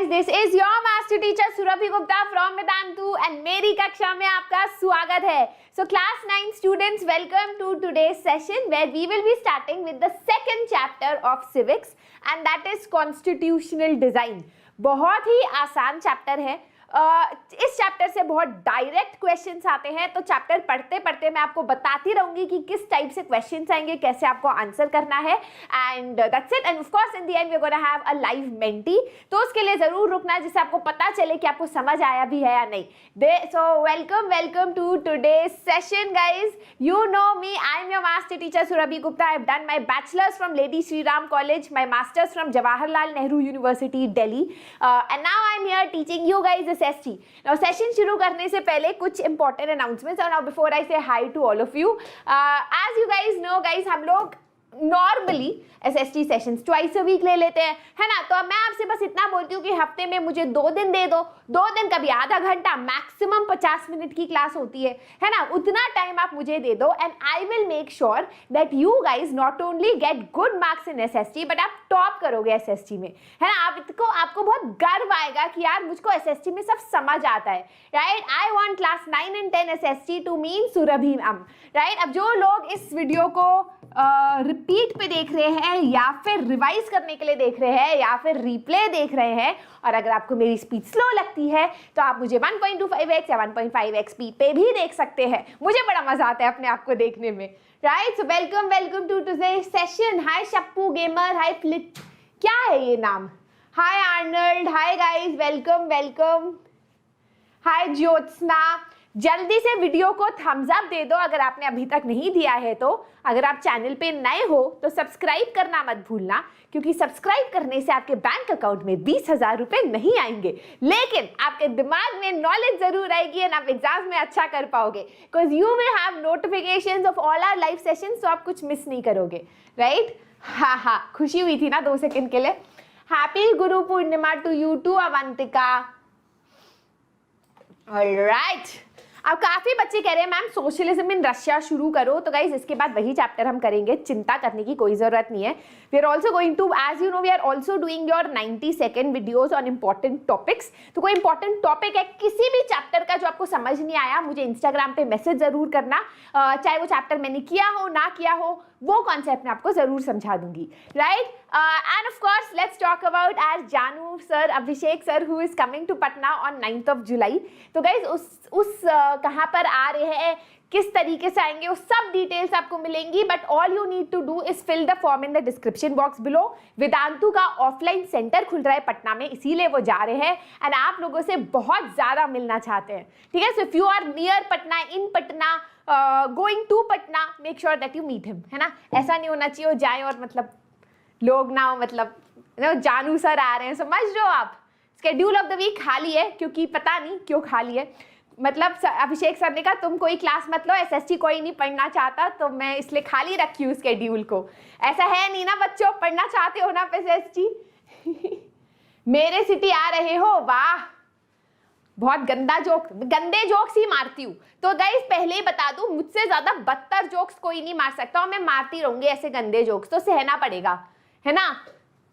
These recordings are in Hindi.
This is your master teacher Surabhi Gupta from Vedantu and मेरी कक्षा में आपका स्वागत है. So class 9 students, welcome to today's session where we will be starting with the second chapter of civics and that is constitutional design. बहुत ही आसान चैप्टर है. इस चैप्टर से बहुत डायरेक्ट क्वेश्चंस आते हैं, तो चैप्टर पढ़ते पढ़ते मैं आपको बताती रहूंगी कि किस टाइप से क्वेश्चंस आएंगे, कैसे आपको आंसर करना है. And that's it. And of course in the end we are gonna have a live Menti, तो उसके लिए जरूर रुकना जिससे आपको पता चले कि आपको समझ आया भी है या नहीं. So welcome to today's session guys. You know me, I am your master teacher Surabhi Gupta. I have done my bachelor's from Lady Shri Ram college, my master's from Jawaharlal Nehru university Delhi, and now I am here teaching you guys SST. Now session शुरू करने से पहले कुछ इंपॉर्टेंट अनाउंसमेंट्स. और now before I say hi to all of you, as you guys know guys, हम लोग normally SST sessions twice a week ले लेते हैं, है ना. तो मैं आपसे बस इतना बोलती हूँ कि हफ्ते में मुझे 2 दिन दे दो. 2 दिन कभी आधा घंटा, मैक्सिमम 50 मिनट की क्लास होती है ना. उतना टाइम आप मुझे दे दो and I will make sure that you guys not only get good marks in SST but आप टॉप करोगे SST में, है ना. आपको बहुत गर्व आएगा कि यार मुझको SST में सब समझ आता है, right. I want class 9 and 10 SST to mean Surabhi ma'am, right. अब जो लोग इस वीडियो को रिपीट पे देख रहे हैं या फिर रिवाइज करने के लिए देख रहे हैं या फिर रिप्ले देख रहे हैं, और अगर आपको मेरी स्पीड स्लो लगती है तो आप मुझे 1.25x या 1.5x स्पीड पे भी देख सकते हैं. मुझे बड़ा मजा आता है अपने आप को देखने में, right. So welcome to today's session. Hi शप्पू गेमर, हाय फ्लिट, क्या है ये नाम, hi Arnold, hi guys, welcome. Hi Jyotsna. जल्दी से वीडियो को थम्स अप दे दो अगर आपने अभी तक नहीं दिया है. तो अगर आप चैनल पे नए हो तो सब्सक्राइब करना मत भूलना, क्योंकि सब्सक्राइब करने से आपके बैंक अकाउंट में 20,000 रुपए नहीं आएंगे, लेकिन आपके दिमाग में नॉलेज जरूर आएगी एंड आप एग्जाम में अच्छा कर पाओगे, because you will have notifications of all our live sessions, तो आप कुछ मिस नहीं करोगे, राइट. हाँ, खुशी हुई थी ना 2 सेकंड के लिए. Happy Guru Purnima to you to Avantika. Alright. अब काफी बच्चे कह रहे हैं मैम सोशलिज्म इन रशिया शुरू करो, तो गाइज इसके बाद वही चैप्टर हम करेंगे, चिंता करने की कोई जरूरत नहीं है. We are also going to, as you know, we are also doing your 90 second videos on important topics. तो कोई इंपॉर्टेंट टॉपिक है किसी भी चैप्टर का जो आपको समझ नहीं आया, मुझे इंस्टाग्राम पे मैसेज जरूर करना. चाहे वो चैप्टर मैंने किया हो ना किया हो, वो कॉन्सेप्ट मैं आपको जरूर समझा दूंगी, right. And of course let's talk about आज Janu sir, Abhishek sir, who is coming to Patna on 9th July. तो गाइज उस कहाँ पर आ रहे हैं, किस तरीके से आएंगे, वो सब डिटेल्स आपको मिलेंगी. But all you need to do is fill the form in the description box below. Vedantu का ऑफलाइन सेंटर खुल रहा है पटना में, इसीलिए वो जा रहे हैं एंड आप लोगों से बहुत ज्यादा मिलना चाहते हैं, ठीक है. So if you are near Patna, in Patna, going to Patna, make sure that you meet him, है ना. ऐसा नहीं होना चाहिए वो जाए और मतलब लोग ना मतलब जानू सर आ रहे हैं, समझ लो आप. स्केड्यूल ऑफ द वीक खाली है, क्योंकि पता नहीं क्यों खाली है. मतलब अभिषेक सर ने कहा तुम कोई क्लास मत लो, SST कोई नहीं पढ़ना चाहता, तो मैं इसलिए खाली रखी हूँ स्केड्यूल को. ऐसा है नहीं ना बच्चों, पढ़ना चाहते हो ना SST. मेरे सिटी आ रहे हो, वाह. बहुत गंदे जोक्स ही मारती हूँ. तो गाइस पहले ही बता दूं, मुझसे ज्यादा बदतर जोक्स कोई नहीं मार सकता और मैं मारती रहूंगी ऐसे गंदे जोक्स, तो सहना पड़ेगा, है ना.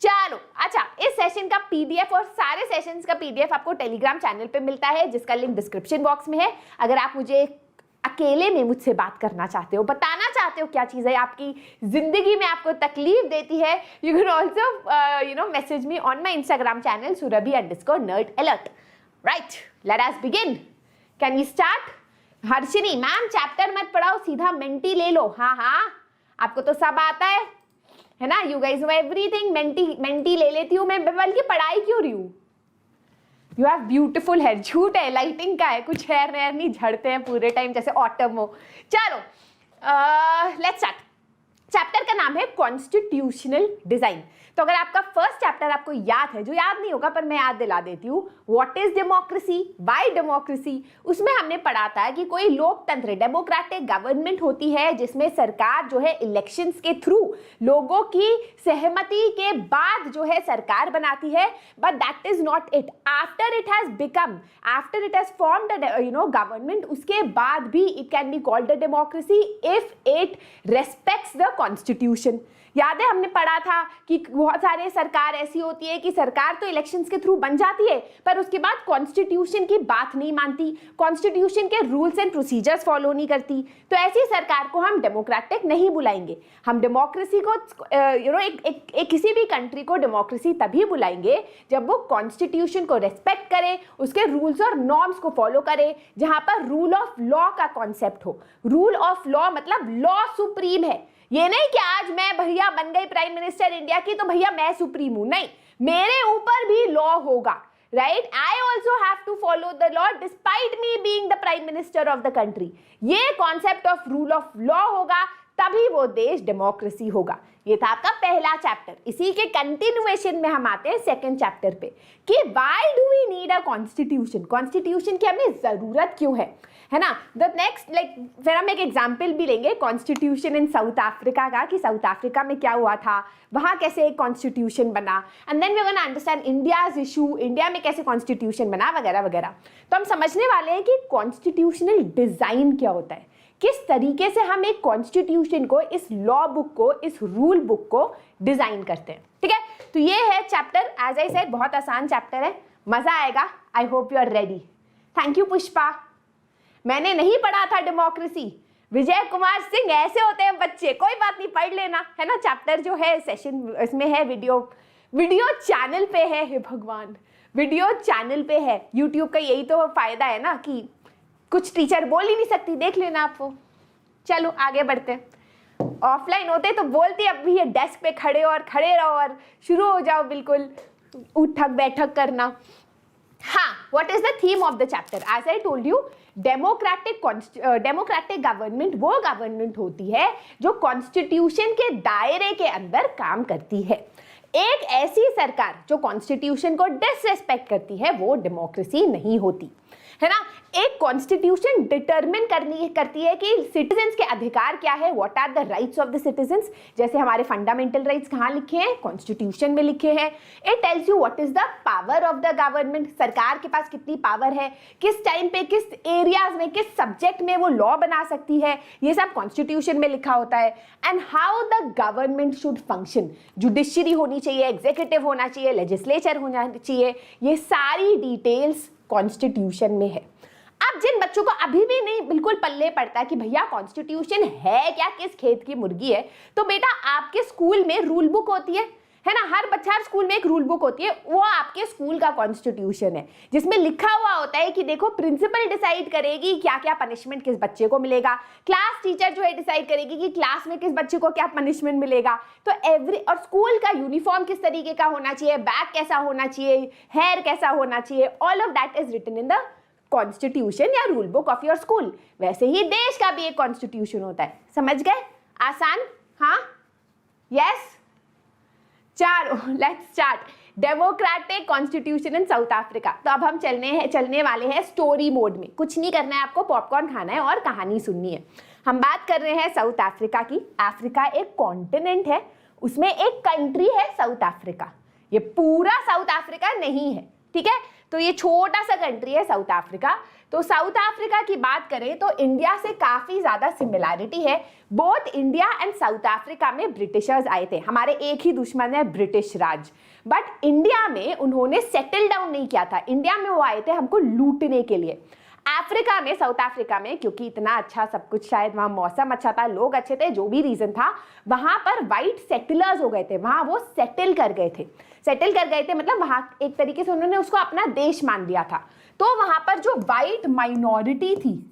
चलो अच्छा, इस सेशन का PDF और सारे सेशंस का PDF आपको टेलीग्राम चैनल पे मिलता है, जिसका लिंक डिस्क्रिप्शन बॉक्स में है. अगर आप मुझे अकेले में मुझसे बात करना चाहते हो, बताना चाहते हो क्या चीज़ है आपकी जिंदगी में आपको तकलीफ देती है, you can also message me on my Instagram channel surabhi_nerd_alert. Right, let us begin. Can we start. Harshini ma'am chapter मत पढ़ाओ, सीधा मेंटी ले लो. हाँ, आपको तो सब आता है ना. You guys know everything. मेंटी ले लेती हूँ मैं, बल्कि पढ़ाई क्यों रही हूँ. You have beautiful hair. झूठ है, लाइटिंग का है, कुछ हेयर नहीं झड़ते हैं पूरे टाइम जैसे ऑटम हो. चलो लेट्स स्टार्ट. चैप्टर का नाम है कॉन्स्टिट्यूशनल डिजाइन. तो अगर आपका फर्स्ट चैप्टर आपको याद है, जो याद नहीं होगा पर मैं याद दिला देती हूँ, what is democracy, why democracy, उसमें हमने पढ़ा था कि कोई लोकतंत्र, डेमोक्रेटिक गवर्नमेंट होती है जिसमें सरकार जो है इलेक्शंस के थ्रू लोगों की सहमति के बाद जो है सरकार बनाती है. But that is not it. After it has formed government, उसके बाद भी it can be called a democracy if it respects the constitution. याद है हमने पढ़ा था कि बहुत सारे सरकार ऐसी होती है कि सरकार तो इलेक्शंस के थ्रू बन जाती है पर उसके बाद कॉन्स्टिट्यूशन की बात नहीं मानती, कॉन्स्टिट्यूशन के रूल्स एंड प्रोसीजर्स फॉलो नहीं करती। तो ऐसी सरकार को हम डेमोक्रेटिक नहीं बुलाएंगे। हम डेमोक्रेसी को एक किसी भी कंट्री को डेमोक्रेसी तभी बुलाएंगे जब वो कॉन्स्टिट्यूशन को रेस्पेक्ट करे, उसके रूल्स और नॉर्म्स को फॉलो करे, जहां पर रूल ऑफ लॉ का कॉन्सेप्ट हो। रूल ऑफ लॉ मतलब लॉ सुप्रीम है। ये नहीं कि आज मैं भैया बन गई प्राइम मिनिस्टर इंडिया की तो भैया मैं सुप्रीम हूं, नहीं, मेरे ऊपर भी लॉ होगा, right. I also have to follow the law despite me being the prime minister of the country. ये concept of rule of law होगा तभी वो देश डेमोक्रेसी होगा। ये था आपका पहला चैप्टर। इसी के कंटिन्यूएशन में हम आते हैं सेकंड चैप्टर पे कि why do we need a constitution, constitution की हमें जरूरत क्यों है ना। द नेक्स्ट फिर हम एक एग्जाम्पल भी लेंगे कॉन्स्टिट्यूशन इन साउथ अफ्रीका का, कि साउथ अफ्रीका में क्या हुआ था, वहां कैसे एक कॉन्स्टिट्यूशन बना, and then we are gonna understand India's issue, India में कैसे कॉन्स्टिट्यूशन बना वगैरह वगैरह। तो हम समझने वाले हैं कि कॉन्स्टिट्यूशनल डिजाइन क्या होता है, किस तरीके से हम एक कॉन्स्टिट्यूशन को, इस लॉ बुक को, इस रूल बुक को डिजाइन करते हैं, ठीक है। तो ये है चैप्टर, एज आई सेड बहुत आसान चैप्टर है, मजा आएगा। I hope you are ready. Thank you Pushpa. मैंने नहीं पढ़ा था डेमोक्रेसी, विजय कुमार सिंह ऐसे होते हैं बच्चे, कोई बात नहीं पढ़ लेना, है ना। चैप्टर जो है सेशन इसमें है, वीडियो चैनल पे है, हे भगवान वीडियो चैनल पे है। यूट्यूब का यही तो फायदा है ना कि कुछ टीचर बोल ही नहीं सकती, देख लेना आपको। चलो आगे बढ़ते। ऑफलाइन होते तो बोलती अब भी ये डेस्क पे खड़े रहो और शुरू हो जाओ बिल्कुल उठक बैठक करना। हाँ, what is the theme of the chapter? As I told you, democratic government वो गवर्नमेंट होती है जो कॉन्स्टिट्यूशन के दायरे के अंदर काम करती है। एक ऐसी सरकार जो कॉन्स्टिट्यूशन को डिसरेस्पेक्ट करती है वो डेमोक्रेसी नहीं होती, है ना। एक कॉन्स्टिट्यूशन डिटरमिन करती है कि सिटीजन्स के अधिकार क्या है, what are the rights of the citizens. जैसे हमारे फंडामेंटल राइट्स कहाँ लिखे हैं? कॉन्स्टिट्यूशन में लिखे हैं। It tells you what is the power of the government, सरकार के पास कितनी पावर है, किस टाइम पे, किस एरियाज में, किस सब्जेक्ट में वो लॉ बना सकती है, ये सब कॉन्स्टिट्यूशन में लिखा होता है। And how the government should function, judiciary होनी चाहिए, एग्जीक्यूटिव होना चाहिए, लेजिस्लेचर होना चाहिए, ये सारी डिटेल्स कॉन्स्टिट्यूशन में है। अब जिन बच्चों को अभी भी नहीं बिल्कुल पल्ले पड़ता कि भैया कॉन्स्टिट्यूशन है क्या, किस खेत की मुर्गी है, तो बेटा आपके स्कूल में रूल बुक होती है ना। हर स्कूल में एक रूल बुक होती है, वो आपके स्कूल का कॉन्स्टिट्यूशन है जिसमें लिखा हुआ होता है कि देखो प्रिंसिपल डिसाइड करेगी क्या क्या पनिशमेंट किस बच्चे को मिलेगा, क्लास टीचर जो है डिसाइड करेगी कि क्लास में किस बच्चे को क्या पनिशमेंट मिलेगा। तो और स्कूल का यूनिफॉर्म किस तरीके का होना चाहिए, बैग कैसा होना चाहिए, हेयर कैसा होना चाहिए, all of that is written in the constitution या rule book of your school. वैसे ही देश का भी एक कॉन्स्टिट्यूशन होता है। समझ गए? आसान? हाँ, यस। चारों, let's start. Democratic constitution in south Africa. तो अब हम चलने वाले हैं स्टोरी मोड में। कुछ नहीं करना है आपको, पॉपकॉर्न खाना है और कहानी सुननी है। हम बात कर रहे हैं साउथ अफ्रीका की। अफ्रीका एक कॉन्टिनेंट है, उसमें एक कंट्री है साउथ अफ्रीका। ये पूरा साउथ अफ्रीका नहीं है, ठीक है। तो ये छोटा सा कंट्री है साउथ अफ्रीका। तो साउथ अफ्रीका की बात करें तो इंडिया से काफी ज्यादा सिमिलैरिटी है। Both India and south Africa में ब्रिटिशर्स आए थे। हमारे एक ही दुश्मन है, ब्रिटिश राज। बट इंडिया में उन्होंने सेटल डाउन नहीं किया था। इंडिया में वो आए थे हमको लूटने के लिए। अफ्रीका में, साउथ अफ्रीका में, क्योंकि इतना अच्छा सब कुछ, शायद वहां मौसम अच्छा था, लोग अच्छे थे, जो भी रीजन था, वहां पर वाइट सेटलर्स हो गए थे। वहां वो सेटल कर गए थे, मतलब वहां एक तरीके से उन्होंने उसको अपना देश मान लिया था। तो वहां पर जो वाइट माइनॉरिटी थी,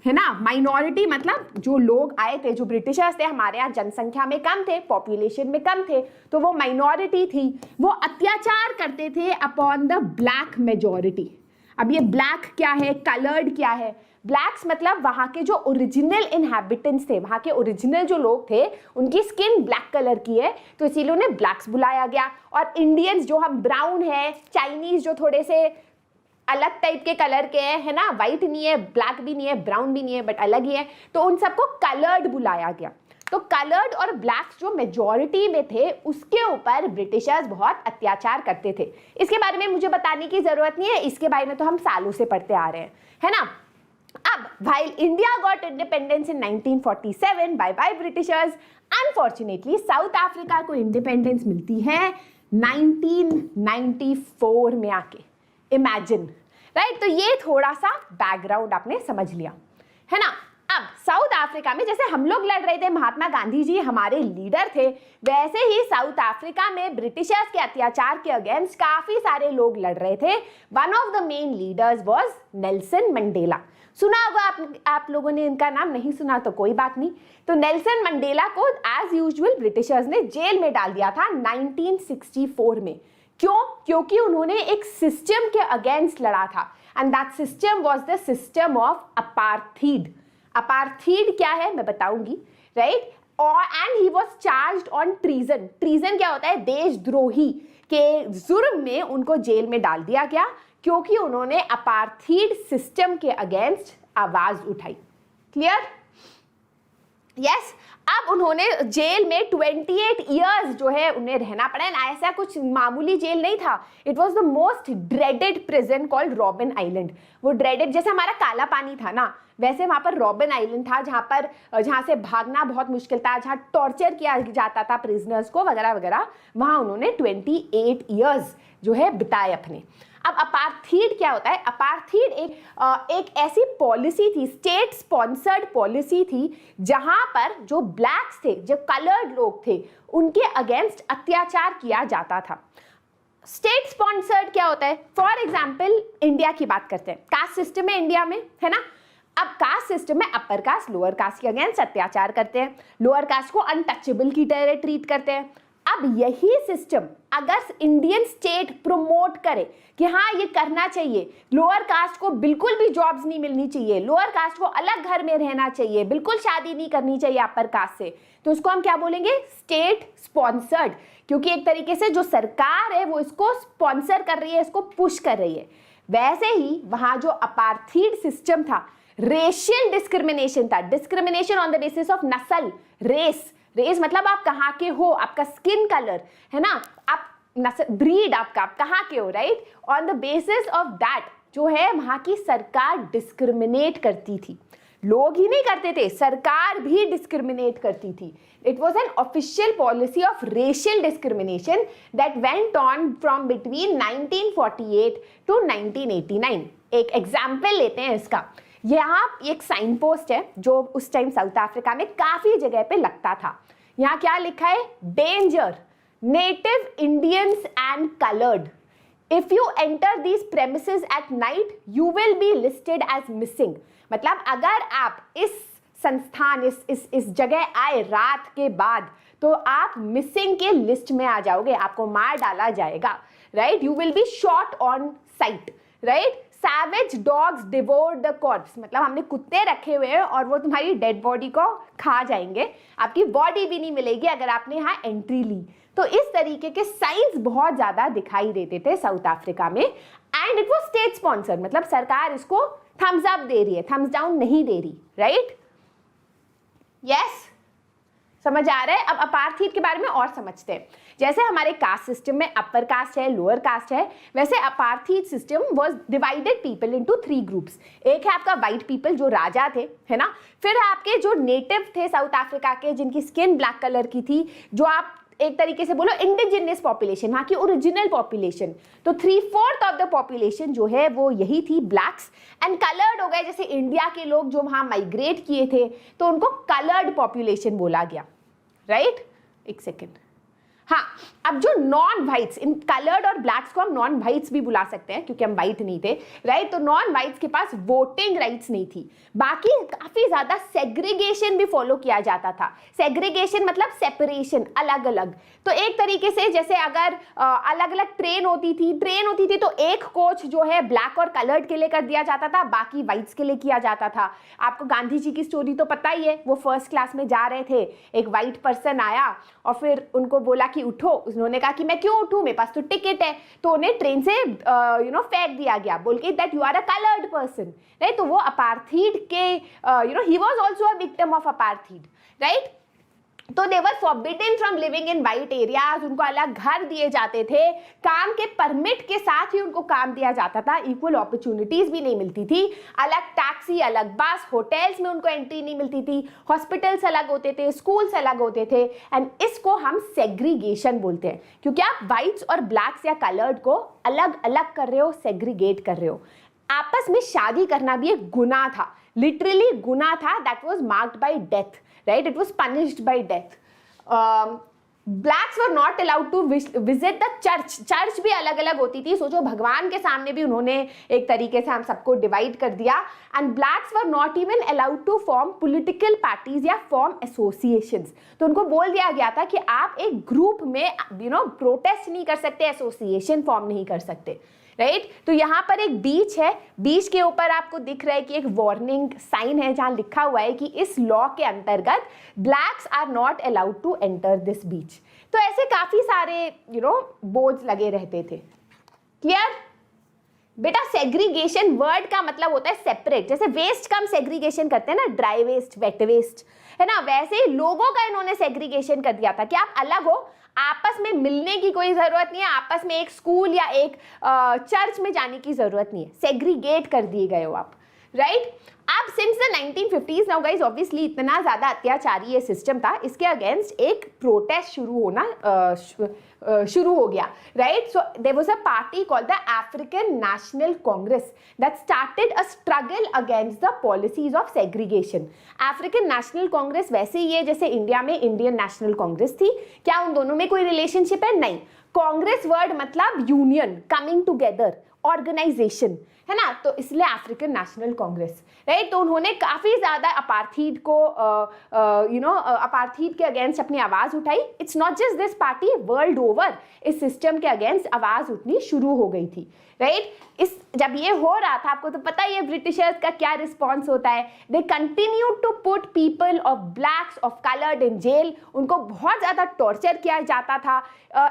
है ना, माइनॉरिटी मतलब जो लोग आए थे, जो ब्रिटिशर्स थे, हमारे यहाँ जनसंख्या में कम थे, पॉपुलेशन में कम थे, तो वो माइनॉरिटी थी, वो अत्याचार करते थे अपॉन द ब्लैक मेजॉरिटी। अब ये ब्लैक क्या है, कलर्ड क्या है? ब्लैक्स मतलब वहाँ के जो ओरिजिनल इनहैबिटेंट्स थे, वहाँ के ओरिजिनल जो लोग थे, उनकी स्किन ब्लैक कलर की है, तो इसीलिए उन्हें ब्लैक्स बुलाया गया। और इंडियंस जो हम ब्राउन है, चाइनीज जो थोड़े से अलग टाइप के कलर के हैं, है ना, वाइट नहीं है, ब्लैक भी नहीं है, ब्राउन भी नहीं है, बट अलग ही है, तो उन सबको कलर्ड बुलाया गया। तो कलर्ड और ब्लैक्स जो मेजॉरिटी में थे, उसके ऊपर ब्रिटिशर्स बहुत अत्याचार करते थे। इसके बारे में मुझे बताने की जरूरत नहीं है, इसके बारे में तो हम सालों से पढ़ते आ रहे हैं, है ना। अब while India got independence in 1947 by Britishers, unfortunately south Africa को इंडिपेंडेंस मिलती है 1994 में आके, इमेजिन, राइट। तो ये थोड़ा सा बैकग्राउंड आपने समझ लिया, है ना। अब साउथ अफ्रीका में जैसे हम लोग लड़ रहे थे, महात्मा गांधी जी हमारे लीडर थे, वैसे ही साउथ अफ्रीका में ब्रिटिशर्स के अत्याचार के अगेंस्ट काफी सारे लोग लड़ रहे थे। One of the main leaders was Nelson Mandela. सुना होगा आप लोगों ने इनका नाम, नहीं सुना तो कोई बात नहीं। तो नेल्सन मंडेला को एज यूजुअल ब्रिटिशर्स ने जेल में डाल दिया था 1964 में। क्यों? क्योंकि उन्होंने एक सिस्टम के अगेंस्ट लड़ा था, and that system was the system of apartheid. Apartheid क्या है मैं बताऊंगी, राइट। और and he was charged on treason. Treason क्या होता है? देशद्रोही के जुर्म में उनको जेल में डाल दिया गया, क्योंकि उन्होंने अपार्थीड सिस्टम के अगेंस्ट आवाज उठाई। क्लियर? यस। अब उन्होंने जेल में 28 इयर्स जो है उन्हें रहना पड़ा। ऐसा कुछ मामूली जेल नहीं था। It was the most dreaded prison called robin island. वो ड्रेडेड जैसे हमारा काला पानी था ना, वैसे वहां पर रॉबिन आइलैंड था, जहां से भागना बहुत मुश्किल था, जहां टॉर्चर किया जाता था प्रिजनर्स को वगैरह वगैरह। वहां उन्होंने 28 इयर्स जो है बिताए अपने। अब अपार्थीड क्या होता है? अपार्थीड एक ऐसी पॉलिसी थी, स्टेट स्पॉन्सर्ड पॉलिसी थी, जहां पर जो ब्लैक्स थे, जो कलर्ड लोग थे, उनके अगेंस्ट अत्याचार किया जाता था। स्टेट स्पॉन्सर्ड क्या होता है? फॉर एग्जाम्पल इंडिया की बात करते हैं, कास्ट सिस्टम है इंडिया में, है ना। अब कास्ट सिस्टम में अपर कास्ट लोअर कास्ट के अगेंस्ट अत्याचार करते हैं, लोअर कास्ट को अनटचेबल की तरह ट्रीट करते हैं। अब यही सिस्टम अगर इंडियन स्टेट प्रमोट करे कि हाँ ये करना चाहिए, लोअर कास्ट को बिल्कुल भी जॉब्स नहीं मिलनी चाहिए, लोअर कास्ट को अलग घर में रहना चाहिए, बिल्कुल शादी नहीं करनी चाहिए अपर कास्ट से, तो उसको हम क्या बोलेंगे? State sponsored. क्योंकि एक तरीके से जो सरकार है वो इसको स्पॉन्सर कर रही है, इसको पुश कर रही है। वैसे ही वहां जो अपार्थीड सिस्टम था, रेशियल डिस्क्रिमिनेशन था, discrimination on the basis of नस्ल, रेस। रेस मतलब आप कहाँ के हो, आपका स्किन कलर, है ना, आप ब्रीड आपका, आप कहाँ के हो, right. On the basis of that जो है वहां की सरकार डिस्क्रिमिनेट करती थी। लोग ही नहीं करते थे, सरकार भी डिस्क्रिमिनेट करती थी। It was an official policy of racial discrimination that went on from between 1948 to 1989। एक एग्जाम्पल लेते हैं इसका। यहाँ एक साइन पोस्ट है जो उस टाइम साउथ अफ्रीका में काफी जगह पे लगता था। यहाँ क्या लिखा है? Danger, native Indians and coloured, if you enter these premises at night you will be listed as missing. मतलब अगर आप इस संस्थान, इस जगह आए रात के बाद, तो आप मिसिंग के लिस्ट में आ जाओगे, आपको मार डाला जाएगा, right. You will B shot on site, right. Savage dogs devour the corpse, मतलब हमने कुत्ते रखे हुए हैं और वो तुम्हारी डेड बॉडी को खा जाएंगे, आपकी बॉडी भी नहीं मिलेगी अगर आपने यहाँ एंट्री ली। तो इस तरीके के साइंस बहुत ज्यादा दिखाई देते थे साउथ अफ्रीका में, and it was state sponsored, मतलब सरकार इसको थम्स अप दे रही है, थम्स डाउन नहीं दे रही, राइट। यस, समझ आ रहा है? अब अपार्थीड के बारे में और समझते हैं। जैसे हमारे कास्ट सिस्टम में अपर कास्ट है, लोअर कास्ट है, वैसे apartheid system was divided people into 3 groups. एक है आपका वाइट पीपल जो राजा थे, है ना। फिर आपके जो नेटिव थे साउथ अफ्रीका के, जिनकी स्किन ब्लैक कलर की थी, जो आप एक तरीके से बोलो इंडिजिनियस पॉपुलेशन, वहाँ की ओरिजिनल पॉपुलेशन। तो 3/4 ऑफ द पॉपुलेशन जो है वो यही थी, ब्लैक्स। एंड कलर्ड हो गए, जैसे इंडिया के लोग जो वहाँ माइग्रेट किए थे, तो उनको कलर्ड पॉपुलेशन बोला गया, राइट। एक सेकेंड, हाँ। अब जो नॉन व्हाइट्स, इन कलर्ड और ब्लैक्स को हम नॉन व्हाइट्स भी बुला सकते हैं क्योंकि हम व्हाइट नहीं थे, राइट। तो नॉन व्हाइट्स के पास वोटिंग राइट्स नहीं थी। बाकी काफी ज्यादा सेग्रीगेशन भी फॉलो किया जाता था। सेग्रीगेशन मतलब सेपरेशन, अलग अलग। तो एक तरीके से जैसे अगर अलग अलग ट्रेन होती थी तो एक कोच जो है ब्लैक और कलर्ड के लिए कर दिया जाता था, बाकी व्हाइट्स के लिए किया जाता था। आपको गांधी जी की स्टोरी तो पता ही है, वो फर्स्ट क्लास में जा रहे थे, एक व्हाइट पर्सन आया और फिर उनको बोला कि उठो। उन्होंने कहा कि मैं क्यों उठूं, मेरे पास तो टिकट है। तो उन्हें ट्रेन से फेंक दिया गया, बोल के that you are a coloured person, right. तो वो अपार्थीड के ही was also a victim of apartheid, right. तो they were forbidden from living in white areas, उनको अलग घर दिए जाते थे, काम के परमिट के साथ ही उनको काम दिया जाता था, इक्वल अपॉर्चुनिटीज भी नहीं मिलती थी, अलग टैक्सी, अलग बस, होटल्स में उनको एंट्री नहीं मिलती थी, हॉस्पिटल्स अलग होते थे, स्कूल्स अलग होते थे, एंड इसको हम सेग्रीगेशन बोलते हैं, क्योंकि आप व्हाइट्स और ब्लैक्स या कलर्ड को अलग अलग कर रहे हो, सेग्रीगेट कर रहे हो। आपस में शादी करना भी एक गुनाह था, लिटरली गुनाह था, that was marked by death, right, it was punished by death. Blacks were not allowed to visit the church, church भी अलग अलग होती थी, सोचो भगवान के सामने भी उन्होंने एक तरीके से हम सबको डिवाइड कर दिया। And blacks were not even allowed to form political parties या फॉर्म एसोसिएशंस, तो उनको बोल दिया गया था कि आप एक ग्रुप में प्रोटेस्ट नहीं कर सकते, एसोसिएशन फॉर्म नहीं कर सकते, राइट। तो यहाँ पर एक बीच है, बीच के ऊपर आपको दिख रहा है कि एक वार्निंग साइन है जहाँ लिखा हुआ है कि इस लॉ के अंतर्गत blacks are not allowed to enter this beach. तो ऐसे काफी सारे बोर्ड्स लगे रहते थे। क्लियर बेटा? सेग्रीगेशन वर्ड का मतलब होता है सेपरेट, जैसे वेस्ट का हम सेग्रीगेशन करते हैं ना, ड्राई वेस्ट, वेट वेस्ट, है ना, वैसे ही लोगों का इन्होंने सेग्रीगेशन कर दिया था कि आप अलग हो, आपस में मिलने की कोई जरूरत नहीं है, आपस में एक स्कूल या एक चर्च में जाने की जरूरत नहीं है, सेग्रीगेट कर दिए गए हो आप, राइट। अब since the 1950s now guys, obviously इतना ज्यादा अत्याचारी ये सिस्टम था, इसके अगेंस्ट एक प्रोटेस्ट शुरू हो गया, right. So there was a party called the African National Congress that started a struggle against the policies of segregation. African National Congress वैसे ही है जैसे इंडिया में इंडियन नेशनल कांग्रेस थी, क्या उन दोनों में कोई रिलेशनशिप है? नहीं। कांग्रेस वर्ड मतलब यूनियन, कमिंग टुगेदर, ऑर्गेनाइजेशन, है ना, तो इसलिए अफ्रीकन नेशनल कांग्रेस, राइट। तो उन्होंने काफी ज्यादा अपार्थीड को अपार्थीड के अगेंस्ट अपनी आवाज उठाई। It's not just this party, world over इस सिस्टम के अगेंस्ट आवाज उठनी शुरू हो गई थी, राइट। इस जब ये हो रहा था, आपको तो पता ही है ब्रिटिशर्स का क्या रिस्पॉन्स होता है, they continue to put people of blacks, of coloured in jail, उनको बहुत ज्यादा टॉर्चर किया जाता था।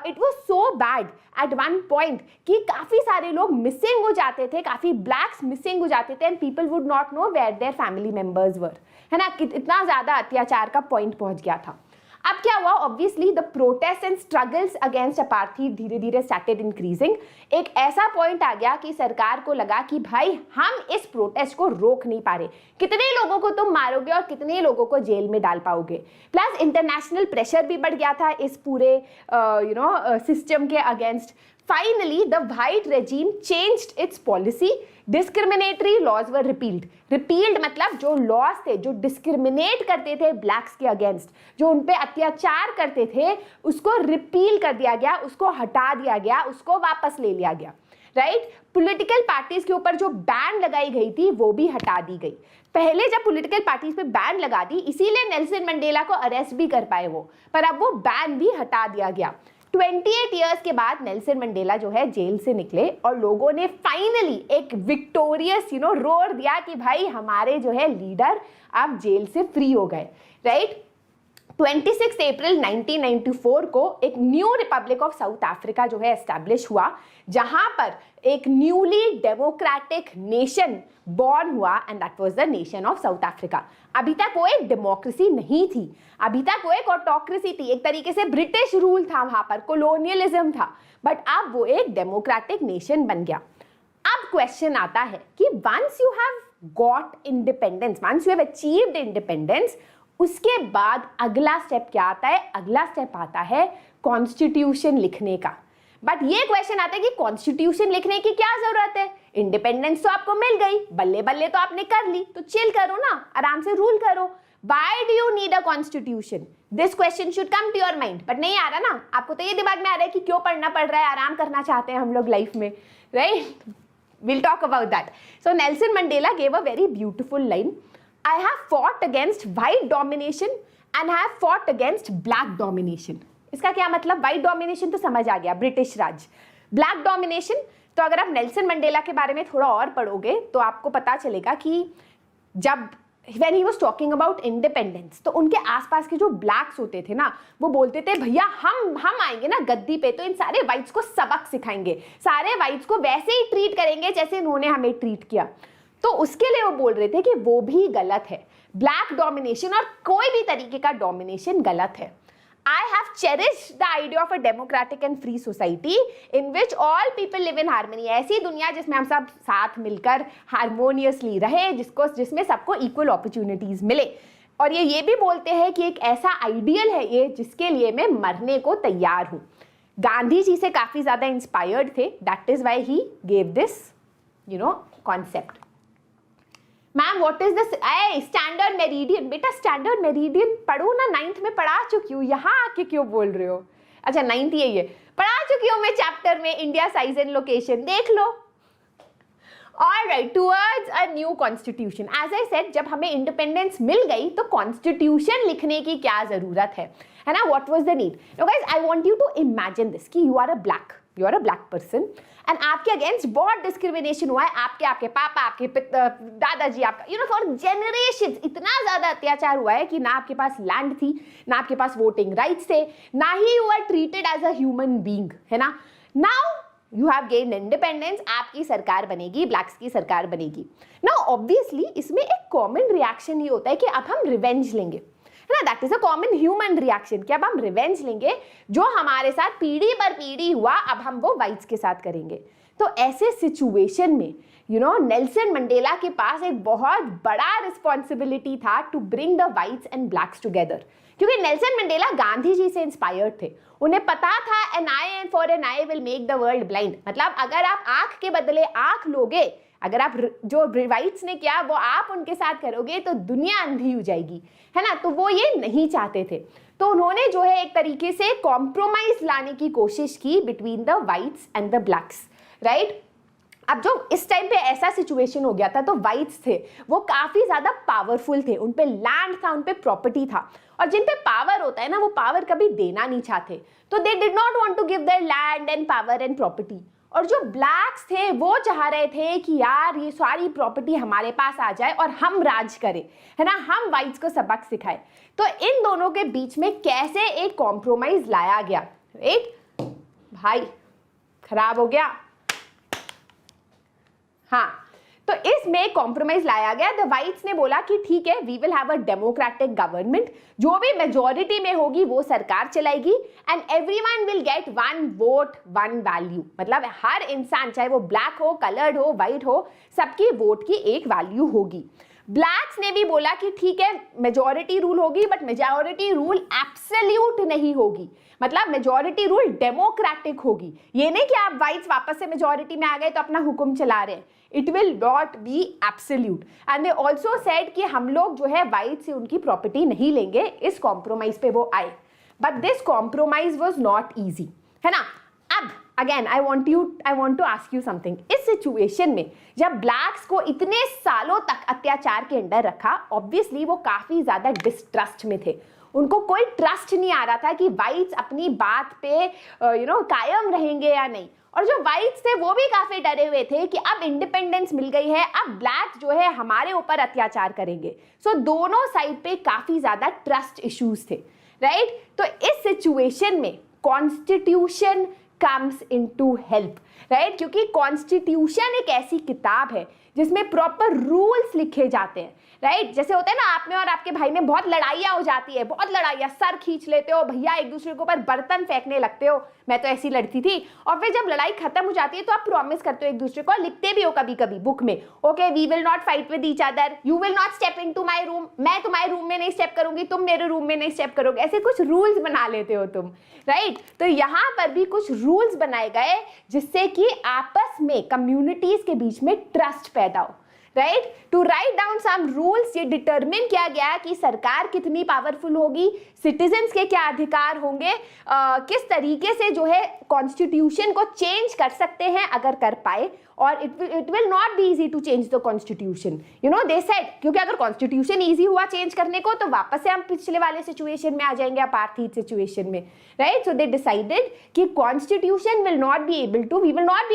It was so bad at one point कि काफी सारे लोग मिसिंग हो जाते थे, काफी ब्लैक्स मिसिंग हो जाते थे, and people would not know where their family members were, है ना, इतना ज्यादा अत्याचार का पॉइंट पहुंच गया था। अब क्या हुआ? Obviously the protest and struggles against apartheid धीरे धीरे स्टार्टेड इंक्रीजिंग। एक ऐसा पॉइंट आ गया कि सरकार को लगा कि भाई हम इस प्रोटेस्ट को रोक नहीं पा रहे, कितने लोगों को तुम मारोगे और कितने लोगों को जेल में डाल पाओगे। प्लस इंटरनेशनल प्रेशर भी बढ़ गया था इस पूरे सिस्टम के against. Finally, the white regime changed its policy. Discriminatory laws were repealed. Repealed मतलब जो laws थे जो discriminate करते थे blacks के against, जो उन पे अत्याचार करते थे, उसको repeal कर दिया गया, उसको हटा दिया गया, उसको वापस ले लिया गया, राइट। पॉलिटिकल पार्टीज के ऊपर जो बैन लगाई गई थी वो भी हटा दी गई। पहले जब पॉलिटिकल पार्टीज पे बैन लगा दी, इसीलिए नेल्सन मंडेला को अरेस्ट भी कर पाए वो, पर अब वो बैन भी हटा दिया गया। 28 इयर्स के बाद नेल्सन मंडेला जो है जेल से निकले और लोगों ने फाइनली एक विक्टोरियस रोर दिया कि भाई हमारे जो है लीडर अब जेल से फ्री हो गए, राइट। 26 अप्रैल 1994 को एक new Republic of South Africa जो है एस्टैब्लिश हुआ, जहां पर एक न्यूली डेमोक्रेटिक नेशन बॉर्न हुआ, and that was the nation of South Africa. अभी तक वो एक डेमोक्रेसी नहीं थी, अभी तक वो एक ऑटोक्रेसी थी, एक तरीके से ब्रिटिश रूल था वहां पर, कोलोनियलिज्म था, बट अब वो एक डेमोक्रेटिक नेशन बन गया। अब क्वेश्चन आता है कि once you have got independence, once you have achieved independence, उसके बाद अगला स्टेप क्या आता है? अगला स्टेप आता है कॉन्स्टिट्यूशन लिखने का। बट ये क्वेश्चन आता है कि कॉन्स्टिट्यूशन लिखने की क्या जरूरत है? इंडिपेंडेंस तो आपको मिल गई, बल्ले बल्ले तो आपने कर ली, तो चिल करो ना, आराम से रूल करो। Why do you need a constitution? This question should come to your mind. But नहीं आ रहा ना, आपको तो ये दिमाग में आ रहा है कि क्यों पढ़ना पड़ रहा है, आराम करना चाहते हैं हम लोग लाइफ में, right? We'll talk about that. So Nelson Mandela gave a very beautiful line. I have fought against white domination and I have fought against black domination. इसका क्या मतलब? व्हाइट डोमिनेशन तो समझ आ गया, ब्रिटिश राज। ब्लैक डोमिनेशन, तो अगर आप नेल्सन मंडेला के बारे में थोड़ा और पढ़ोगे तो आपको पता चलेगा कि जब when he was talking about independence, तो उनके आसपास के जो ब्लैक्स होते थे ना, वो बोलते थे भैया हम आएंगे ना गद्दी पे तो इन सारे व्हाइट्स को सबक सिखाएंगे, सारे व्हाइट्स को वैसे ही ट्रीट करेंगे जैसे इन्होंने हमें ट्रीट किया। तो उसके लिए वो बोल रहे थे कि वो भी गलत है। ब्लैक डोमिनेशन और कोई भी तरीके का डोमिनेशन गलत है। I have cherished the idea of a democratic and free society in which all people live in harmony। ऐसी दुनिया जिसमें हम सब साथ मिलकर हारमोनियसली रहे, जिसमें सबको इक्वल अपॉर्चुनिटीज मिले। और ये भी बोलते हैं कि एक ऐसा आइडियल है ये जिसके लिए मैं मरने को तैयार हूँ। गांधी जी से काफ़ी ज़्यादा इंस्पायर्ड थे, that is why he gave this concept. Ma'am what is this standard meridian? बेटा स्टैंडर्ड मेरिडियन पढ़ो ना, 9th में पढ़ा चुकी हूँ, यहाँ आके क्यों बोल रहे हो? अच्छा 9th यही है, पढ़ा चुकी हूँ मैं चैप्टर में, इंडिया साइज एंड लोकेशन देख लो। Alright, towards a new constitution. As I said, जब हमें इंडिपेंडेंस मिल गई तो कॉन्स्टिट्यूशन लिखने की क्या जरूरत है ना? What was the need? Now guys, I want you to imagine this कि you are a black person and आपके अगेंस्ट बहुत डिस्क्रिमिनेशन हुआ है, आपके पापा, आपके दादाजी, आपका फॉर जनरेशंस इतना ज्यादा अत्याचार हुआ है कि ना आपके पास लैंड थी, ना आपके पास वोटिंग राइट्स थे, ना ही you are treated as a human being, है ना? Now you have gained independence, आपकी सरकार बनेगी, ब्लैक्स की सरकार बनेगी। नाउ ऑब्वियसली इसमें एक कॉमन रिएक्शन ये होता है कि अब हम रिवेंज लेंगे, है ना? That is a common human reaction कि अब हम रिवेंज लेंगे, जो हमारे साथ पीढ़ी पर पीढ़ी हुआ अब हम वो वाइट्स के साथ करेंगे। तो ऐसे सिचुएशन में नेल्सन मंडेला के पास एक बहुत बड़ा रिस्पॉन्सिबिलिटी था to bring the whites and blacks together, क्योंकि नेल्सन मंडेला गांधी जी से इंस्पायर्ड थे। उन्हें पता था an eye for an eye will make the world blind, मतलब अगर आप आंख के बदले आंख लोगे, अगर आप जो वाइट्स ने किया वो आप उनके साथ करोगे तो दुनिया अंधी हो जाएगी, है ना? तो वो ये नहीं चाहते थे, तो उन्होंने जो है एक तरीके से कॉम्प्रोमाइज लाने की कोशिश की between the whites and the blacks, right? अब जो इस टाइम पे ऐसा सिचुएशन हो गया था तो वाइट्स थे वो काफी ज्यादा पावरफुल थे, उन पे लैंड था, उन पे प्रॉपर्टी था, और जिन पे पावर होता है ना वो पावर कभी देना नहीं चाहते, तो they did not want to give their land and power and property. और जो ब्लैक्स थे वो चाह रहे थे कि यार ये सारी प्रॉपर्टी हमारे पास आ जाए और हम राज करें, है ना? हम वाइट्स को सबक सिखाए। तो इन दोनों के बीच में कैसे एक कॉम्प्रोमाइज लाया गया, राइट? भाई खराब हो गया, हाँ। तो इसमें कॉम्प्रोमाइज लाया गया। द वाइट्स ने बोला कि ठीक है, we will have a democratic government, जो भी मेजॉरिटी में होगी वो सरकार चलाएगी, and everyone will get one vote one value, मतलब हर इंसान चाहे वो ब्लैक हो, कलर्ड हो, वाइट हो, सबकी वोट की एक वैल्यू होगी। ब्लैक्स ने भी बोला कि ठीक है मेजॉरिटी रूल होगी, बट मेजॉरिटी रूल एब्सोल्यूट नहीं होगी, मतलब मेजॉरिटी रूल डेमोक्रेटिक होगी। ये नहीं कि आप वाइट्स वापस से मेजॉरिटी में आ गए तो अपना हुक्म चला रहे हैं, it will not B absolute. And they also said कि हम लोग जो है वाइट से उनकी प्रॉपर्टी नहीं लेंगे, इस कॉम्प्रोमाइज पे वो आए, but this compromise was not easy, है ना? अब again I want to ask you something. इस सिचुएशन में जब ब्लैक्स को इतने सालों तक अत्याचार के अंडर रखा, ऑब्वियसली वो काफी ज्यादा डिस्ट्रस्ट में थे, उनको कोई ट्रस्ट नहीं आ रहा था कि वाइट्स अपनी बात पे कायम रहेंगे या नहीं। और जो वाइट्स थे वो भी काफी डरे हुए थे कि अब इंडिपेंडेंस मिल गई है, अब ब्लैक जो है हमारे ऊपर अत्याचार करेंगे। सो दोनों साइड पे काफी ज्यादा ट्रस्ट इश्यूज थे, राइट? तो इस सिचुएशन में constitution comes into help, right? क्योंकि कॉन्स्टिट्यूशन एक ऐसी किताब है जिसमें प्रॉपर रूल्स लिखे जाते हैं, राइट? जैसे होता है ना, आप में और आपके भाई में बहुत लड़ाइयाँ हो जाती है, बहुत लड़ाइयाँ, सर खींच लेते हो भैया, एक दूसरे के ऊपर बर्तन फेंकने लगते हो, मैं तो ऐसी लड़ती थी। और फिर जब लड़ाई खत्म हो जाती है तो आप प्रॉमिस करते हो एक दूसरे को, लिखते भी हो कभी कभी बुक में, okay we will not fight with each other, you will not step into my room, मैं तुम्हारे रूम में नहीं स्टेप करूंगी, तुम मेरे रूम में नहीं स्टेप करोगे, ऐसे कुछ रूल्स बना लेते हो तुम, राइट? तो यहाँ पर भी कुछ रूल्स बनाए गए जिससे कि आपस में कम्युनिटीज के बीच में ट्रस्ट पैदा हो, right? To write down some rules, ये डिटरमिन किया गया कि सरकार कितनी पावरफुल होगी, सिटीजन्स के क्या अधिकार होंगे, किस तरीके से जो है कॉन्स्टिट्यूशन को चेंज कर सकते हैं अगर कर पाए, और it will not be easy to change the constitution, they said, क्योंकि अगर कॉन्स्टिट्यूशन इजी हुआ चेंज करने को तो वापस से हम पिछले वाले सिचुएशन में आ जाएंगे, अपार्थाइड सिचुएशन में, राइट? सो दे डिसाइडेड कि constitution we will not be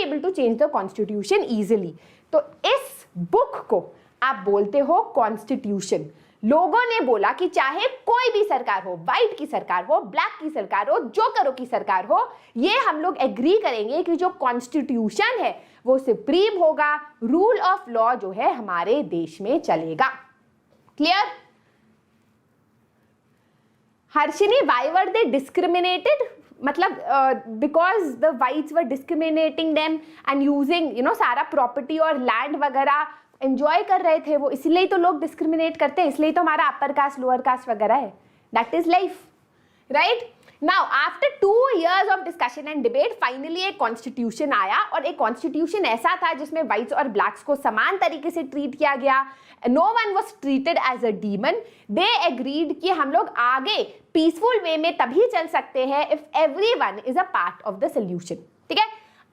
able to change the constitution easily. तो इस बुक को आप बोलते हो कॉन्स्टिट्यूशन। लोगों ने बोला कि चाहे कोई भी सरकार हो, व्हाइट की सरकार हो, ब्लैक की सरकार हो, जोकरों की सरकार हो, ये हम लोग एग्री करेंगे कि जो कॉन्स्टिट्यूशन है वो सुप्रीम होगा, रूल ऑफ लॉ जो है हमारे देश में चलेगा। Clear? Harshini, why were they discriminated? मतलब because the whites were discriminating them and using सारा प्रॉपर्टी और लैंड वगैरह एंजॉय कर रहे थे वो, इसलिए तो लोग डिस्क्रिमिनेट करते हैं, इसलिए तो हमारा अपर कास्ट लोअर कास्ट वगैरह है. That is life, right. Now after 2 years of discussion and debate finally एक कॉन्स्टिट्यूशन आया, और एक कॉन्स्टिट्यूशन ऐसा था जिसमें व्हाइट्स और ब्लैक्स को समान तरीके से ट्रीट किया गया. No one was treated as a demon. They agreed कि हम लोग आगे पीसफुल वे में तभी चल सकते हैं if everyone is a part of the solution. ठीक है,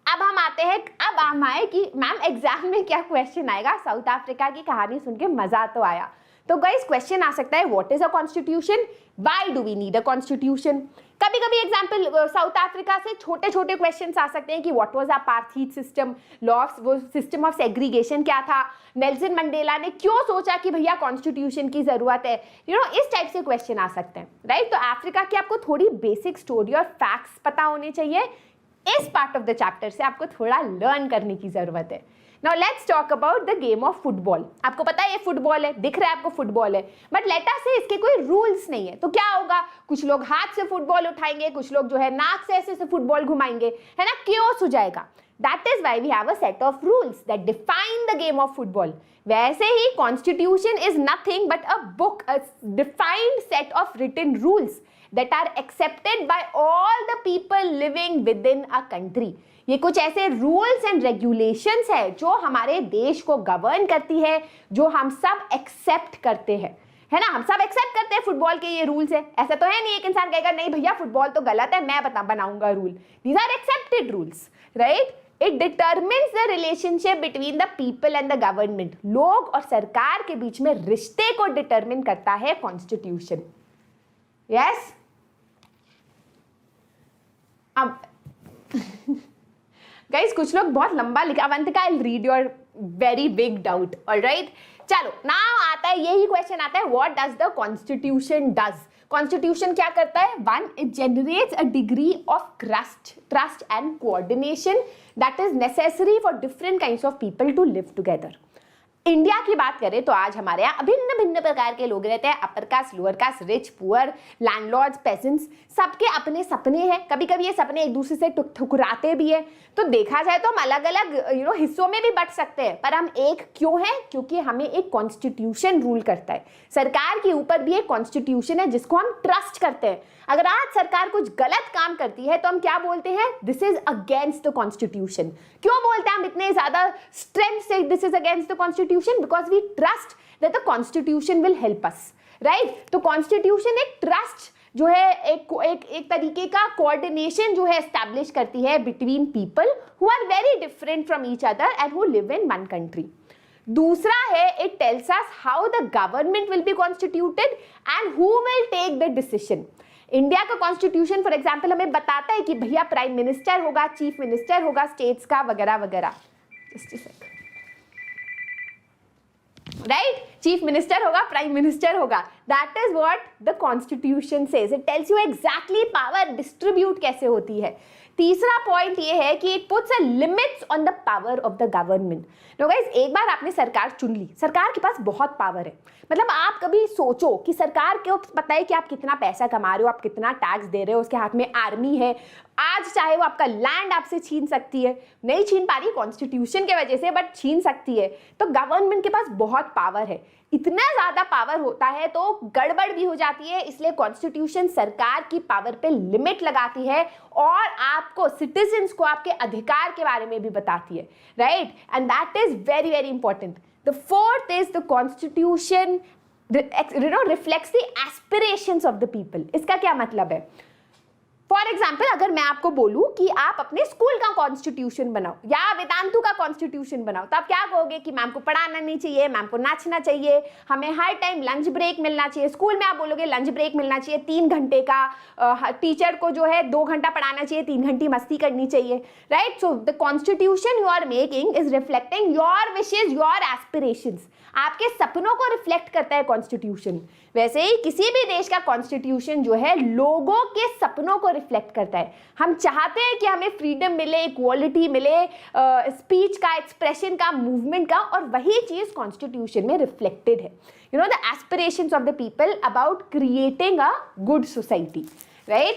अब हम आते हैं, अब हम आए कि मैम एग्जाम में क्या क्वेश्चन आएगा. साउथ अफ्रीका की कहानी सुन के मजा तो आया, तो गाइस क्वेश्चन आ सकता है what is a constitution, why do we need a constitution. कभी कभी एग्जाम्पल साउथ अफ्रीका से छोटे छोटे क्वेश्चन आ सकते हैं कि व्हाट वाज अपार्थाइड सिस्टम, वो सिस्टम ऑफ सेग्रीगेशन क्या था, नेल्सन मंडेला ने क्यों सोचा कि भैया कॉन्स्टिट्यूशन की जरूरत है, इस टाइप से क्वेश्चन आ सकते हैं, राइट. तो अफ्रीका की आपको थोड़ी बेसिक स्टोरी और फैक्ट्स पता होने चाहिए. इस पार्ट ऑफ द चैप्टर से आपको थोड़ा लर्न करने की जरूरत है. Now let's talk about the game of football. आपको पता है ये फुटबॉल है, दिख रहा है आपको फुटबॉल है, बट लेट अस से इसके कोई रूल्स नहीं है. तो क्या होगा, कुछ लोग हाथ से फुटबॉल उठाएंगे, कुछ लोग जो है नाक से ऐसे फुटबॉल घुमाएंगे, है ना, क्योस हो जाएगा. That is why we have a set of rules that define the game of football. वैसे ही constitution is nothing but a book, a defined set of written rules that are accepted by all the people living within a country. ये कुछ ऐसे रूल्स एंड रेगुलेशंस है जो हमारे देश को गवर्न करती है, जो हम सब एक्सेप्ट करते हैं, है ना. हम सब एक्सेप्ट करते हैं फुटबॉल के ये रूल्स है. ऐसा तो है नहीं एक इंसान कहेगा नहीं भैया फुटबॉल तो गलत है, मैं बनाऊंगा rule. These are accepted rules, right. It determines the relationship between the people and the government. लोग और सरकार के बीच में रिश्ते को डिटर्मिन करता है कॉन्स्टिट्यूशन. यस, अब गाइस कुछ लोग बहुत लंबा लिखा. Avantika, I will read your very big doubt. Alright, चलो नाउ आता है, यही क्वेश्चन आता है, what does the constitution does. Constitution क्या करता है. 1, it generates a degree of trust and coordination that is necessary for different kinds of people to live together. India की बात करें तो आज हमारे यहाँ भिन्न भिन्न प्रकार के लोग रहते हैं, upper caste, lower caste, rich, poor, landlords, pageants, सबके अपने सपने हैं. कभी कभी ये सपने एक दूसरे से ठुकराते भी है. तो देखा जाए तो हम अलग अलग हिस्सों में भी बट सकते हैं, पर हम एक क्यों हैं, क्योंकि हमें एक कॉन्स्टिट्यूशन रूल करता है. सरकार के ऊपर भी एक कॉन्स्टिट्यूशन है जिसको हम ट्रस्ट करते हैं. अगर आज सरकार कुछ गलत काम करती है तो हम क्या बोलते हैं, this is against the constitution. क्यों बोलते हैं हम इतने ज्यादा स्ट्रेंथ से this is against the constitution, because we trust that the constitution will help us, right. तो कॉन्स्टिट्यूशन एक ट्रस्ट जो है, एक तरीके का कोऑर्डिनेशन जो है एस्टैब्लिश करती है between people who are very different from each other and who live in one country. दूसरा है, it tells us how the government will be constituted and who will take the decision. India का कॉन्स्टिट्यूशन फॉर एग्जाम्पल हमें बताता है कि भैया प्राइम मिनिस्टर होगा, चीफ मिनिस्टर होगा स्टेट्स का, वगैरह वगैरह. राइट, चीफ मिनिस्टर होगा, प्राइम मिनिस्टर होगा. That is what the constitution says. It tells you exactly power distribute कैसे होती है. तीसरा पॉइंट ये है कि it puts a limits on the power of the government. No guys, एक बार आपने सरकार चुन ली, सरकार के पास बहुत पावर है. मतलब आप कभी सोचो कि सरकार को पता है कि आप कितना पैसा कमा रहे हो, आप कितना टैक्स दे रहे हो, उसके हाथ में आर्मी है. आज चाहे वो आपका लैंड आपसे छीन सकती है, नहीं छीन पा रही कॉन्स्टिट्यूशन के वजह से, बट छीन सकती है. तो गवर्नमेंट के पास बहुत पावर है. इतना ज्यादा पावर होता है तो गड़बड़ भी हो जाती है. इसलिए कॉन्स्टिट्यूशन सरकार की पावर पे लिमिट लगाती है और आपको, सिटीजन्स को, आपके अधिकार के बारे में भी बताती है, right. And that is very very important. The fourth is the constitution reflects the aspirations of the people. इसका क्या मतलब है. फॉर एग्जाम्पल अगर मैं आपको बोलूं कि आप अपने स्कूल का कॉन्स्टिट्यूशन बनाओ या वेदांतु का कॉन्स्टिट्यूशन बनाओ, तो आप क्या कहोगे कि मैम को पढ़ाना नहीं चाहिए, मैम को नाचना चाहिए, हमें हर टाइम लंच ब्रेक मिलना चाहिए. स्कूल में आप बोलोगे लंच ब्रेक मिलना चाहिए 3 घंटे का, टीचर को जो है 2 घंटा पढ़ाना चाहिए, 3 घंटे मस्ती करनी चाहिए, right. So the constitution you are making is reflecting your wishes, your aspirations. आपके सपनों को रिफ्लेक्ट करता है कॉन्स्टिट्यूशन. वैसे ही किसी भी देश का कॉन्स्टिट्यूशन जो है लोगों के सपनों को रिफ्लेक्ट करता है। हम चाहते हैं कि हमें फ्रीडम मिले, इक्वालिटी मिले, स्पीच का, एक्सप्रेशन का, मूवमेंट का, और वही चीज कॉन्स्टिट्यूशन में रिफ्लेक्टेड है। You know the aspirations of the people about creating a good society, right?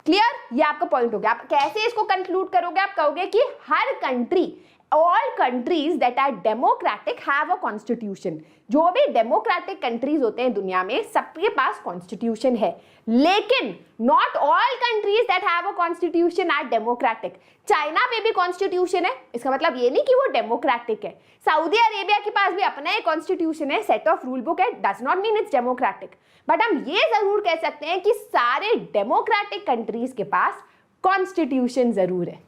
Clear? ये आपका पॉइंट हो गया। आप कैसे इसको कंक्लूड करोगे? आप कहोगे कि हर country, all countries that are democratic have a constitution। जो भी डेमोक्रेटिक कंट्रीज होते हैं दुनिया में, सबके पास कॉन्स्टिट्यूशन है, लेकिन not all countries that have a constitution are democratic। China पे भी कॉन्स्टिट्यूशन है, इसका मतलब ये नहीं कि वो डेमोक्रेटिक है। सऊदी अरेबिया के पास भी अपना एक कॉन्स्टिट्यूशन है, सेट ऑफ रूल बुक है, does not mean it's democratic. But हम ये जरूर कह सकते हैं कि सारे डेमोक्रेटिक कंट्रीज के पास कॉन्स्टिट्यूशन जरूर है।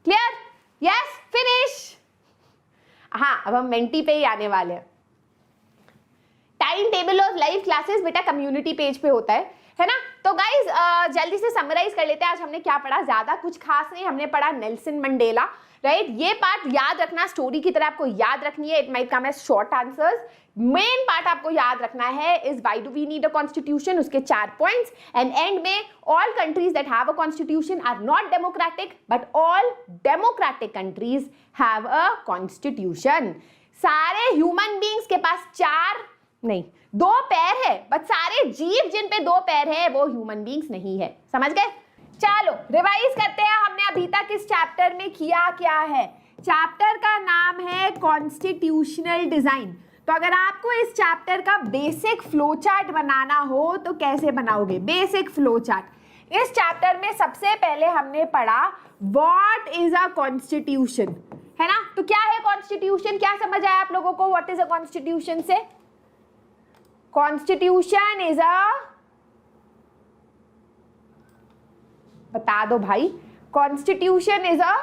क्लियर? Yes, finish. हाँ, अब हम मेंटी पे ही आने वाले हैं। Time table of live classes बेटा कम्युनिटी पेज पे होता है ना? तो गाइज जल्दी से समराइज कर लेते हैं आज हमने क्या पढ़ा। ज्यादा कुछ खास नहीं, हमने पढ़ा नेल्सन मंडेला, राइट? ये पार्ट याद रखना, स्टोरी की तरह आपको याद रखनी है। It might come as short answers. Main part आपको याद रखना है is why do we need a constitution, उसके 4 पॉइंट्स, एंड एंड में all countries that have a constitution are not democratic but all democratic countries have a constitution. सारे ह्यूमन बींग्स के पास 2 पैर है, बट सारे जीव जिन पे 2 पैर है वो ह्यूमन बींग्स नहीं है। समझ गए? चलो रिवाइज करते हैं हमने अभी तक इस चैप्टर में किया क्या है। चैप्टर का नाम है कॉन्स्टिट्यूशनल डिजाइन। तो अगर आपको इस चैप्टर का बेसिक फ्लो चार्ट बनाना हो तो कैसे बनाओगे? Basic flow chart. इस चैप्टर में सबसे पहले हमने पढ़ा व्हाट इज अ कॉन्स्टिट्यूशन, है ना? तो क्या है कॉन्स्टिट्यूशन? क्या समझ आया आप लोगों को व्हाट इज अ कॉन्स्टिट्यूशन से? कॉन्स्टिट्यूशन इज अ, बता दो भाई। Constitution is a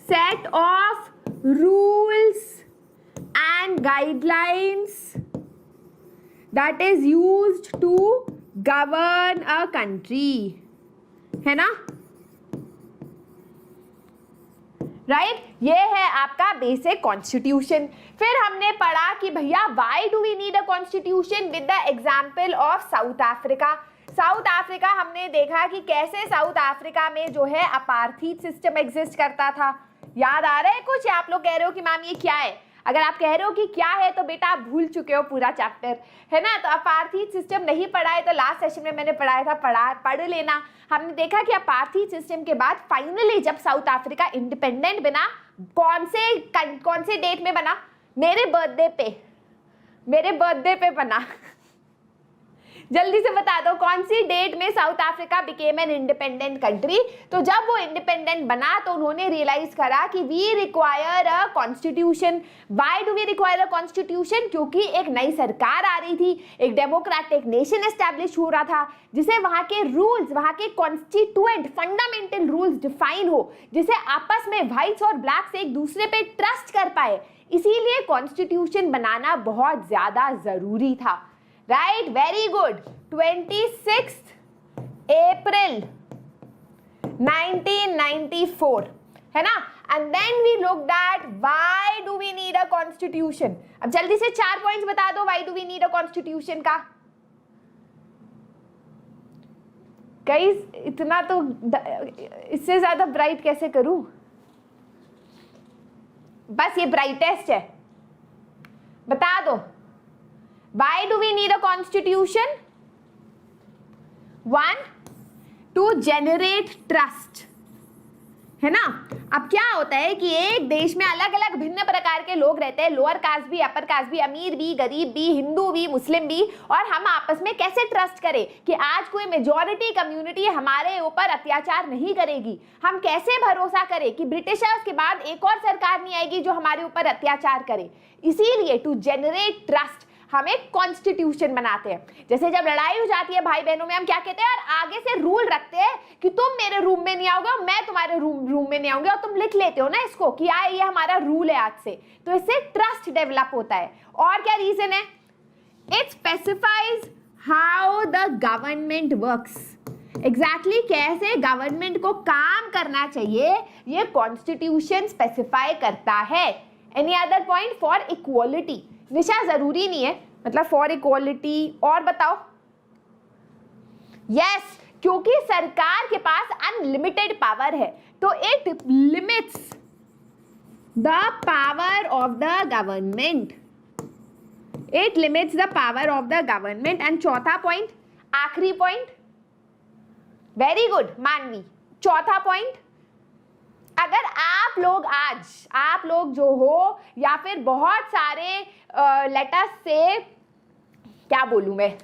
set of rules and guidelines that is used to govern a country, है ना? राइट? ये है आपका बेसिक कॉन्स्टिट्यूशन। फिर हमने पढ़ा कि भैया why do we need a constitution with the example of South Africa. South Africa हमने देखा कि कैसे साउथ अफ्रीका में जो है अपार्थीड सिस्टम एग्जिस्ट करता था। याद आ रहा है कुछ? आप लोग कह रहे हो कि मैम ये क्या है? अगर आप कह रहे हो कि क्या है तो बेटा आप भूल चुके हो पूरा चैप्टर, है ना? तो अपार्थीड सिस्टम नहीं पढ़ा है तो लास्ट सेशन में मैंने पढ़ाया था, पढ़ लेना। हमने देखा कि अपार्थीड सिस्टम के बाद फाइनली जब साउथ अफ्रीका इंडिपेंडेंट बना, कौन से डेट में बना? मेरे बर्थडे पे बना। जल्दी से बता दो कौन सी डेट में south Africa became an independent country? तो जब वो इंडिपेंडेंट बना तो उन्होंने रियलाइज करा कि we require a constitution. Why do we require a constitution? क्योंकि एक नई सरकार आ रही थी, एक डेमोक्रेटिक नेशन एस्टैब्लिश हो रहा था, जिसे वहां के रूल्स, वहां के कॉन्स्टिट्यूएंट फंडामेंटल रूल्स डिफाइन हो, जिसे आपस में व्हाइट्स और ब्लैक्स एक दूसरे पे ट्रस्ट कर पाए। इसीलिए कॉन्स्टिट्यूशन बनाना बहुत ज्यादा जरूरी था। Right, very good. 26 अप्रैल 1994, है ना? And then we looked at why do we need a constitution. अब जल्दी से 4 पॉइंट्स बता दो why do we need a constitution का। गाइस इतना तो, इससे ज्यादा ब्राइट कैसे करूं? बस ये ब्राइटेस्ट है, बता दो। Why do we need a constitution? 1, to generate trust, है ना? अब क्या होता है कि एक देश में अलग अलग भिन्न प्रकार के लोग रहते हैं, लोअर कास्ट भी, अपर कास्ट भी, अमीर भी, गरीब भी, हिंदू भी, मुस्लिम भी, और हम आपस में कैसे ट्रस्ट करें कि आज कोई मेजॉरिटी कम्युनिटी हमारे ऊपर अत्याचार नहीं करेगी? हम कैसे भरोसा करें कि ब्रिटिशर्स के बाद एक और सरकार नहीं आएगी जो हमारे ऊपर अत्याचार करे? इसीलिए टू जनरेट ट्रस्ट हम एक कॉन्स्टिट्यूशन बनाते हैं। जैसे जब लड़ाई हो जाती है भाई बहनों में, हम क्या कहते हैं? और आगे से रूल रखते हैं कि तुम मेरे रूम में नहीं आओगे और मैं तुम्हारे रूम में नहीं आऊंगी, और तुम लिख लेते हो ना इसको कि ये हमारा रूल है आज से। तो इससे ट्रस्ट डेवलप होता है। और क्या रीजन है? It specifies how the government works. Exactly कैसे गवर्नमेंट को काम करना चाहिए ये कॉन्स्टिट्यूशन स्पेसिफाई करता है। Any other point? For equality. Nisha जरूरी नहीं है, मतलब फॉर इक्वालिटी। और बताओ? यस, क्योंकि सरकार के पास अनलिमिटेड पावर है तो it limits the power of the government, it limits the power of the government. And चौथा पॉइंट, आखिरी पॉइंट, वेरी गुड मानवी, चौथा पॉइंट, अगर आप लोग जो हो या फिर बहुत सारे लेटर्स से, क्या बोलूं मैं,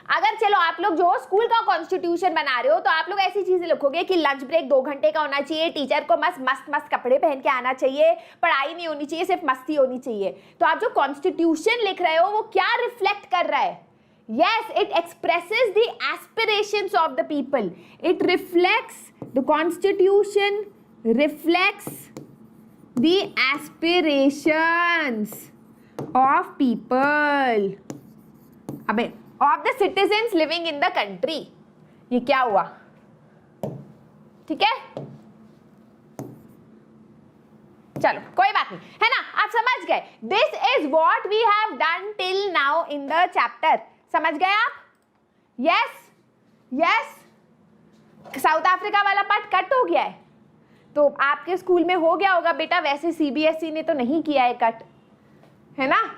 अगर चलो आप लोग जो स्कूल का कॉन्स्टिट्यूशन बना रहे हो तो आप लोग ऐसी चीजें लिखोगे कि लंच ब्रेक 2 घंटे का होना चाहिए, टीचर को मस्त कपड़े पहन के आना चाहिए, पढ़ाई नहीं होनी चाहिए, सिर्फ मस्ती होनी चाहिए। तो आप जो कॉन्स्टिट्यूशन लिख रहे हो वो क्या रिफ्लेक्ट कर रहा है? Yes, it expresses the aspirations of the people, it reflects, the constitution reflects the aspirations of people, अबे of the citizens living in the country। ये क्या हुआ? ठीक है, चलो कोई बात नहीं, है ना, आप समझ गए। This is what we have done till now in the chapter. समझ गए आप? Yes yes. साउथ अफ्रीका वाला पार्ट कट हो गया है तो आपके स्कूल में हो गया होगा बेटा, वैसे सीबीएसई ने तो नहीं किया है कट, है ना।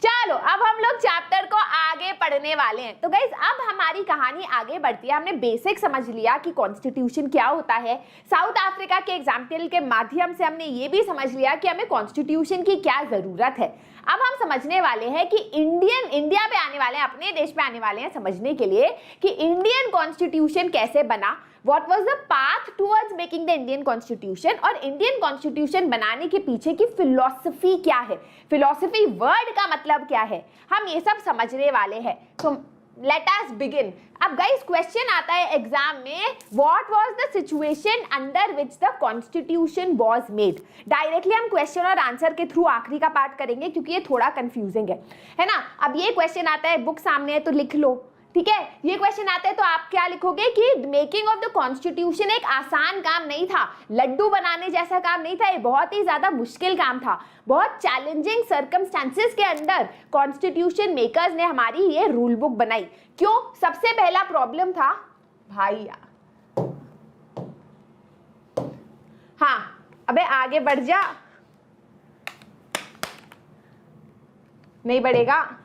चलो अब हम लोग चैप्टर को आगे पढ़ने वाले हैं। तो गाइज अब हमारी कहानी आगे बढ़ती है। हमने बेसिक समझ लिया कि कॉन्स्टिट्यूशन क्या होता है, साउथ अफ्रीका के एग्जाम्पल के माध्यम से हमने ये भी समझ लिया कि हमें कॉन्स्टिट्यूशन की क्या जरूरत है। अब हम समझने वाले हैं कि इंडिया पे आने वाले हैं, अपने देश पे आने वाले हैं समझने के लिए कि इंडियन कॉन्स्टिट्यूशन कैसे बना, What was the path towards making the Indian Constitution, और इंडियन कॉन्स्टिट्यूशन बनाने के पीछे की फिलॉसफी क्या है, फिलॉसफी वर्ड का मतलब क्या है, हम ये सब समझने वाले हैं। तो लेट अस बिगिन। अब गाइस क्वेश्चन आता है एग्जाम में, what was the situation under which the constitution was made. Directly हम क्वेश्चन और आंसर के थ्रू आखिरी का पार्ट करेंगे क्योंकि ये थोड़ा कंफ्यूजिंग है ना। अब ये क्वेश्चन आता है, बुक सामने है तो लिख लो, ठीक है। ये क्वेश्चन आते हैं तो आप क्या लिखोगे कि मेकिंग ऑफ द कॉन्स्टिट्यूशन एक आसान काम नहीं था, लड्डू बनाने जैसा काम नहीं था, ये बहुत ही ज्यादा मुश्किल काम था। बहुत चैलेंजिंग सर्कमस्टेंसेस के अंदर कॉन्स्टिट्यूशन मेकर्स ने हमारी ये रूल बुक बनाई। क्यों? सबसे पहला प्रॉब्लम था भाई, हाँ अबे आगे बढ़ जा, नहीं बढ़ेगा।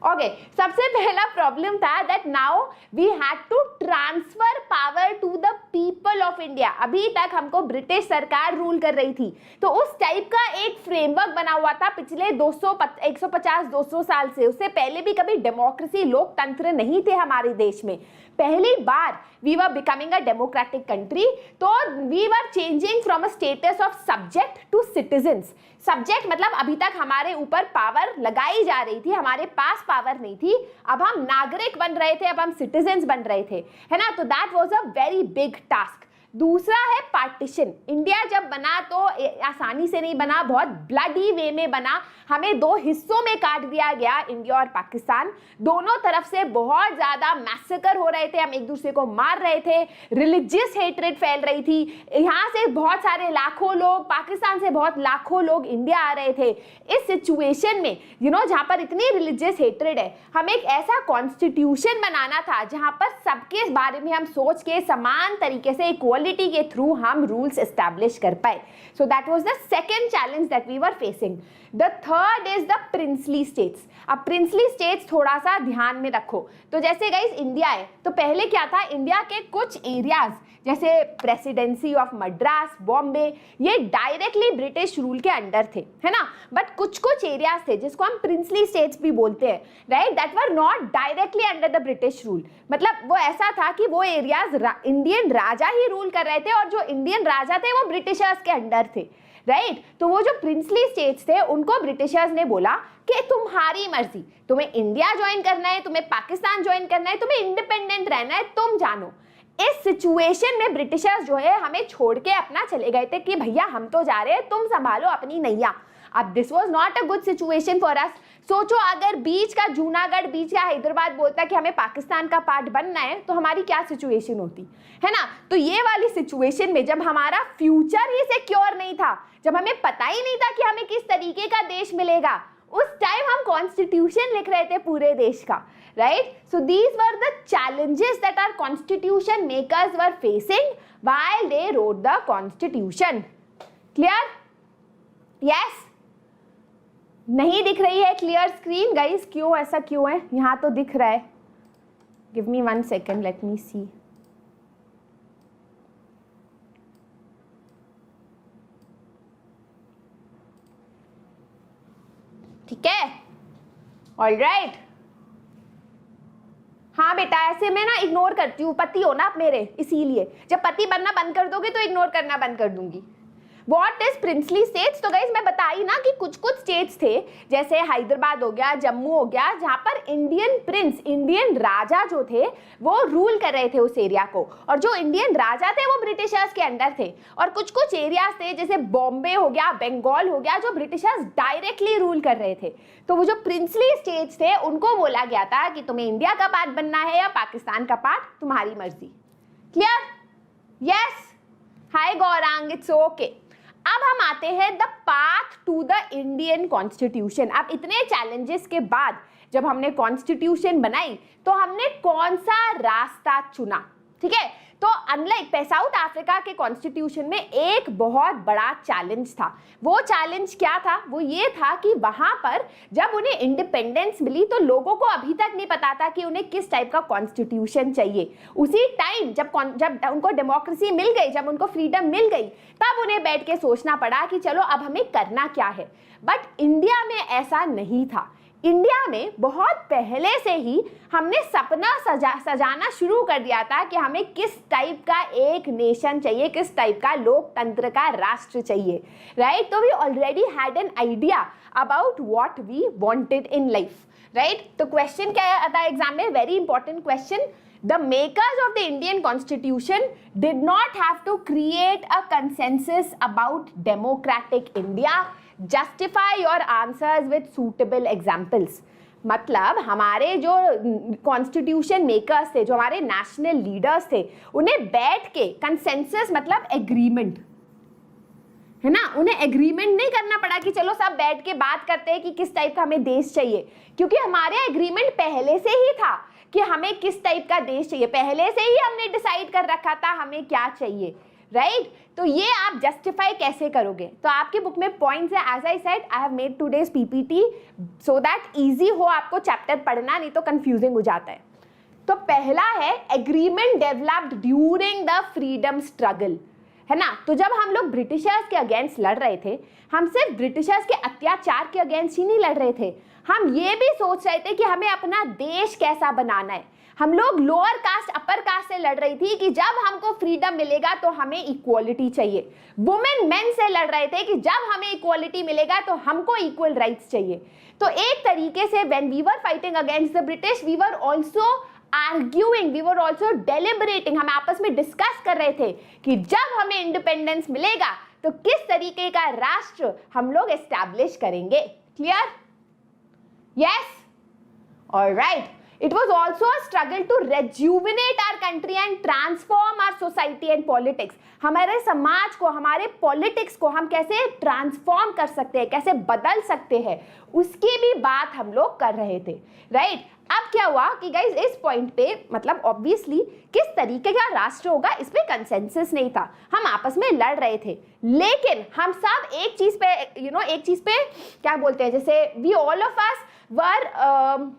ओके, सबसे पहला प्रॉब्लम था that now we had to transfer power to the people of India. अभी तक हमको ब्रिटिश सरकार रूल कर रही थी तो उस टाइप का एक फ्रेमवर्क बना हुआ था पिछले 150-200 साल से। उससे पहले भी कभी डेमोक्रेसी, लोकतंत्र नहीं थे हमारे देश में। पहली बार we were becoming a democratic country, तो we were changing from a status of subject to citizens. Subject मतलब अभी तक हमारे ऊपर पावर लगाई जा रही थी, हमारे पास पावर नहीं थी, अब हम नागरिक बन रहे थे, अब हम सिटीजन्स बन रहे थे, है ना। तो that was a very big task. दूसरा है पार्टीशन। इंडिया जब बना तो आसानी से नहीं बना, बहुत ब्लडी वे में बना। हमें 2 हिस्सों में काट दिया गया, इंडिया और पाकिस्तान। दोनों तरफ से बहुत ज्यादा मैसेकर हो रहे थे, हम एक दूसरे को मार रहे थे, रिलीजियस हेट्रेड फैल रही थी। यहाँ से बहुत सारे लाखों लोग, पाकिस्तान से बहुत लाखों लोग इंडिया आ रहे थे। इस सिचुएशन में जहाँ पर इतनी रिलीजियस हेट्रेड है, हमें एक ऐसा कॉन्स्टिट्यूशन बनाना था जहाँ पर सबके बारे में हम सोच के समान तरीके से इक्वालिटी के थ्रू हम रूल्स एस्टैब्लिश कर पाए। So that was the second challenge that we were facing. The third is the princely states. अब प्रिंसली स्टेट्स थोड़ा सा ध्यान में रखो। तो जैसे गाइस इंडिया है तो पहले क्या था, इंडिया के कुछ एरियाज जैसे प्रेसिडेंसी ऑफ मद्रास, बॉम्बे, ये डायरेक्टली ब्रिटिश रूल के अंडर थे, है ना। बट कुछ एरियाज थे जिसको हम प्रिंसली स्टेट्स भी बोलते हैं, right, that were not directly under the British rule. मतलब वो ऐसा था कि वो एरियाज इंडियन राजा ही रूल कर रहे थे और जो इंडियन राजा थे वो ब्रिटिशर्स के अंडर थे, राइट। तो वो जो प्रिंसली स्टेट्स थे उनको ब्रिटिशर्स ने बोला कि तुम्हारी मर्जी, तुम्हें इंडिया ज्वाइन करना है, तुम्हें पाकिस्तान ज्वाइन करना है, तुम्हें इंडिपेंडेंट रहना है, तुम जानो। इस सिचुएशन में ब्रिटिशर्स जो है हमें छोड़ के अपना चले गए थे कि भैया हम तो जा रहे हैं, तुम संभालो अपनी नैया। अब this was not a good situation for us. सोचो अगर बीच का जूनागढ़, बीच का हैदराबाद बोलता कि हमें पाकिस्तान का पार्ट बनना है, तो हमारी क्या सिचुएशन होती है ना। तो ये वाली सिचुएशन में जब हमारा फ्यूचर ही सिक्योर नहीं था, जब हमें पता ही नहीं था कि हमें किस तरीके का देश मिलेगा, उस टाइम हम कॉन्स्टिट्यूशन लिख रहे थे पूरे देश का, right. So these were the challenges that our constitution makers were facing while they wrote the constitution. Clear? Yes? नहीं दिख रही है क्लियर स्क्रीन गाइस? क्यों, ऐसा क्यों है? यहां तो दिख रहा है। Give me 1 second, let me see. ठीक है, ऑल राइट। हाँ बेटा, ऐसे मैं ना इग्नोर करती हूँ, पति हो ना आप मेरे, इसीलिए जब पति बनना बंद कर दोगे तो इग्नोर करना बंद कर दूंगी। What is princely states? तो गाइज मैं बताई ना कि कुछ कुछ स्टेट्स थे, जैसे हैदराबाद हो गया, जम्मू हो गया, जहाँ पर इंडियन प्रिंस, इंडियन राजा जो थे वो रूल कर रहे थे उस एरिया को, और जो इंडियन राजा थे वो ब्रिटिशर्स के अंडर थे। और कुछ कुछ एरियाज थे जैसे बॉम्बे हो गया, बंगाल हो गया, जो ब्रिटिशर्स डायरेक्टली रूल कर रहे थे। तो वो जो प्रिंसली स्टेट्स थे उनको बोला गया था कि तुम्हें इंडिया का पार्ट बनना है या पाकिस्तान का पार्ट, तुम्हारी मर्जी। Clear? Yes? Hi Gaurang, it's okay. अब हम आते हैं the path to the Indian constitution. अब इतने चैलेंजेस के बाद जब हमने कॉन्स्टिट्यूशन बनाई तो हमने कौन सा रास्ता चुना? ठीक है, तो अनलाइक साउथ अफ्रीका के कॉन्स्टिट्यूशन में एक बहुत बड़ा चैलेंज था। वो चैलेंज क्या था? वो ये था कि वहां पर जब उन्हें इंडिपेंडेंस मिली तो लोगों को अभी तक नहीं पता था कि उन्हें किस टाइप का कॉन्स्टिट्यूशन चाहिए। उसी टाइम जब उनको डेमोक्रेसी मिल गई, जब उनको फ्रीडम मिल गई, तब उन्हें बैठ के सोचना पड़ा कि चलो अब हमें करना क्या है। बट इंडिया में ऐसा नहीं था। इंडिया में बहुत पहले से ही हमने सपना सजाना शुरू कर दिया था कि हमें किस टाइप का एक नेशन चाहिए, किस टाइप का लोकतंत्र का राष्ट्र चाहिए, राइट। तो we already had an idea about what we wanted in life, right. तो क्वेश्चन क्या आता है एग्जाम में? Very important question. The makers of the Indian Constitution did not have to create a consensus about democratic India. Justify your answers with suitable examples. मतलब हमारे जो कॉन्स्टिट्यूशन मेकर्स थे, जो हमारे नेशनल लीडर्स थे, उन्हें बैठ के कंसेंसस मतलब एग्रीमेंट, है ना, उन्हें एग्रीमेंट नहीं करना पड़ा कि चलो सब बैठ के बात करते हैं कि किस टाइप का हमें देश चाहिए, क्योंकि हमारे एग्रीमेंट पहले से ही था कि हमें किस टाइप का देश चाहिए। पहले से ही हमने डिसाइड कर रखा था हमें क्या चाहिए, राइट। तो ये आप जस्टिफाई कैसे करोगे? तो आपकी बुक में पॉइंट्स है। As I said, I have made today's PPT so that easy हो आपको चैप्टर पढ़ना, नहीं तो कंफ्यूजिंग हो जाता है। तो पहला है agreement developed during the freedom struggle, है ना। तो जब हम लोग ब्रिटिशर्स के अगेंस्ट लड़ रहे थे, हम सिर्फ ब्रिटिशर्स के अत्याचार के अगेंस्ट ही नहीं लड़ रहे थे, हम ये भी सोच रहे थे कि हमें अपना देश कैसा बनाना है। हम लोग लोअर कास्ट अपर कास्ट से लड़ रही थी कि जब हमको फ्रीडम मिलेगा तो हमें इक्वालिटी चाहिए। वुमेन मेन से लड़ रहे थे कि जब हमें इक्वालिटी मिलेगा तो हमको इक्वल राइट्स चाहिए। तो एक तरीके से when we were fighting against the British, we were also arguing, we were also deliberating, हम आपस में डिस्कस कर रहे थे कि जब हमें इंडिपेंडेंस मिलेगा तो किस तरीके का राष्ट्र हम लोग एस्टैब्लिश करेंगे। Clear? Yes? Alright. It was also a struggle to rejuvenate our country and transform our society and politics. हमारे समाज को, हमारे पॉलिटिक्स को हम कैसे ट्रांसफॉर्म कर सकते हैं, कैसे बदल सकते हैं, उसकी भी बात हम लोग कर रहे थे, राइट। अब क्या हुआ कि गाइज इस पॉइंट पे मतलब ऑब्वियसली किस तरीके का राष्ट्र होगा इस पे कंसेंसस नहीं था, हम आपस में लड़ रहे थे। लेकिन हम सब एक चीज पे एक चीज पे क्या बोलते हैं, जैसे we all of us were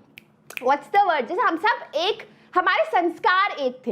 what's the word, जैसे हम सब एक, हमारे संस्कार एक थे।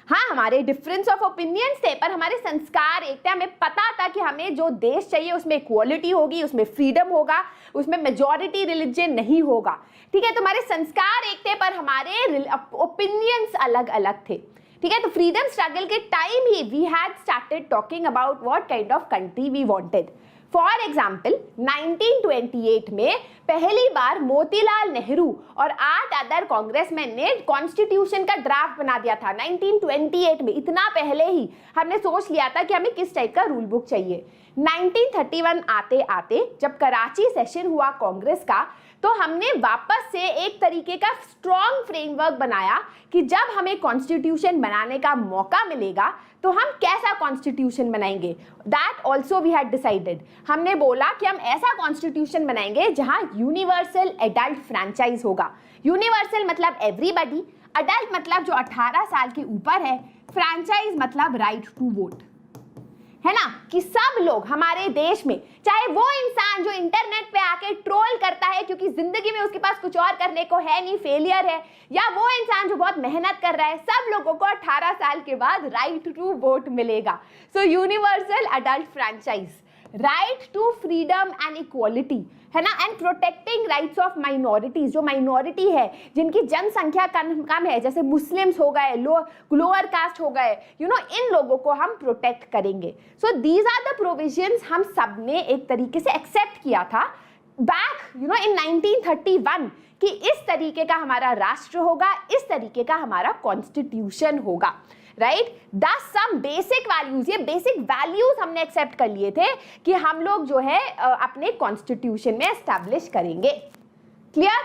हाँ, हमारे डिफरेंस ऑफ ओपिनियंस थे पर हमारे संस्कार एक थे। हमें पता था कि हमें जो देश चाहिए उसमें इक्वालिटी होगी, उसमें फ्रीडम होगा, उसमें मेजॉरिटी रिलीजन नहीं होगा। ठीक है, तो हमारे संस्कार एक थे पर हमारे ओपिनियंस अलग अलग थे। ठीक है, तो फ्रीडम स्ट्रगल के टाइम ही we had started talking about what kind of country we wanted. For example 1928 में पहली बार मोतीलाल नेहरू और 8 अदर कांग्रेसमैन ने कॉन्स्टिट्यूशन का ड्राफ्ट बना दिया था 1928 में। इतना पहले ही हमने सोच लिया था कि हमें किस टाइप का रूल बुक चाहिए। 1931 आते आते जब कराची सेशन हुआ कांग्रेस का, तो हमने वापस से एक तरीके का स्ट्रॉन्ग फ्रेमवर्क बनाया कि जब हमें कॉन्स्टिट्यूशन बनाने का मौका मिलेगा तो हम कैसा कॉन्स्टिट्यूशन बनाएंगे। That also we had decided. हमने बोला कि हम ऐसा कॉन्स्टिट्यूशन बनाएंगे जहां यूनिवर्सल एडल्ट फ्रैंचाइज होगा। यूनिवर्सल मतलब एवरीबॉडी, अडल्ट मतलब जो 18 साल के ऊपर है, फ्रैंचाइज मतलब राइट टू वोट, है ना, कि सब लोग हमारे देश में, चाहे वो इंसान जो इंटरनेट पे आके ट्रोल करता है क्योंकि जिंदगी में उसके पास कुछ और करने को है नहीं, फेलियर है, या वो इंसान जो बहुत मेहनत कर रहा है, सब लोगों को 18 साल के बाद राइट टू वोट मिलेगा। So universal adult franchise, right to freedom and equality, है ना, and protecting rights of minorities, जो माइनॉरिटी है जिनकी जनसंख्या कम है, जैसे मुस्लिम्स हो गए, लोअर कास्ट हो गए, इन लोगों को हम प्रोटेक्ट करेंगे। So these are the provisions हम सब ने एक तरीके से एक्सेप्ट किया था बैक इन 1931 कि इस तरीके का हमारा राष्ट्र होगा, इस तरीके का हमारा कॉन्स्टिट्यूशन होगा, राइट। दस सम बेसिक वैल्यूज, ये बेसिक वैल्यूज हमने एक्सेप्ट कर लिए थे कि हम लोग जो है अपने कॉन्स्टिट्यूशन में एस्टैब्लिश करेंगे। क्लियर?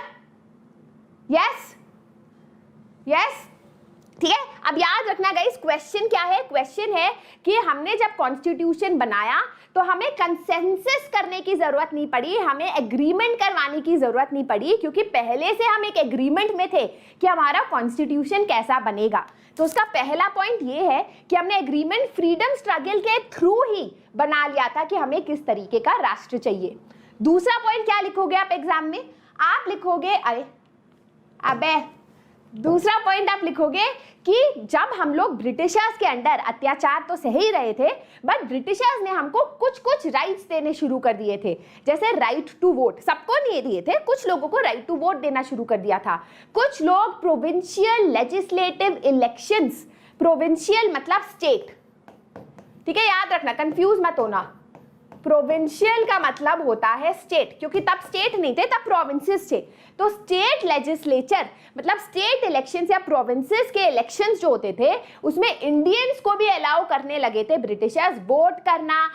यस यस, ठीक है। अब याद रखना गाइस, क्वेश्चन क्या है? क्वेश्चन है कि हमने जब कॉन्स्टिट्यूशन बनाया तो हमें कंसेंसस करने की जरूरत नहीं पड़ी, हमें एग्रीमेंट करवाने की जरूरत नहीं पड़ी, क्योंकि पहले से हम एक एग्रीमेंट में थे कि हमारा कॉन्स्टिट्यूशन कैसा बनेगा। तो उसका पहला पॉइंट ये है कि हमने एग्रीमेंट फ्रीडम स्ट्रगल के थ्रू ही बना लिया था कि हमें किस तरीके का राष्ट्र चाहिए। दूसरा पॉइंट क्या लिखोगे आप एग्जाम में? आप लिखोगे, दूसरा पॉइंट आप लिखोगे कि जब हम लोग ब्रिटिशर्स के अंडर अत्याचार तो सह ही रहे थे, बट ब्रिटिशर्स ने हमको कुछ कुछ राइट्स देने शुरू कर दिए थे, जैसे राइट टू वोट। सबको नहीं दिए थे, कुछ लोगों को राइट टू वोट देना शुरू कर दिया था। कुछ लोग प्रोविंशियल लेजिस्लेटिव इलेक्शंस, प्रोविंशियल मतलब स्टेट, ठीक है, याद रखना, कंफ्यूज मत होना। प्रोविंशियल का मतलब होता है स्टेट, क्योंकि तब स्टेट नहीं थे, तब प्रोविंसेस थे। तो स्टेट लेजिस्लेचर मतलब स्टेट इलेक्शंस या प्रोविंसेस के इलेक्शंस जो होते थे, उसमें इंडियंस को भी अलाउ करने लगे थे ब्रिटिशर्स वोट करना,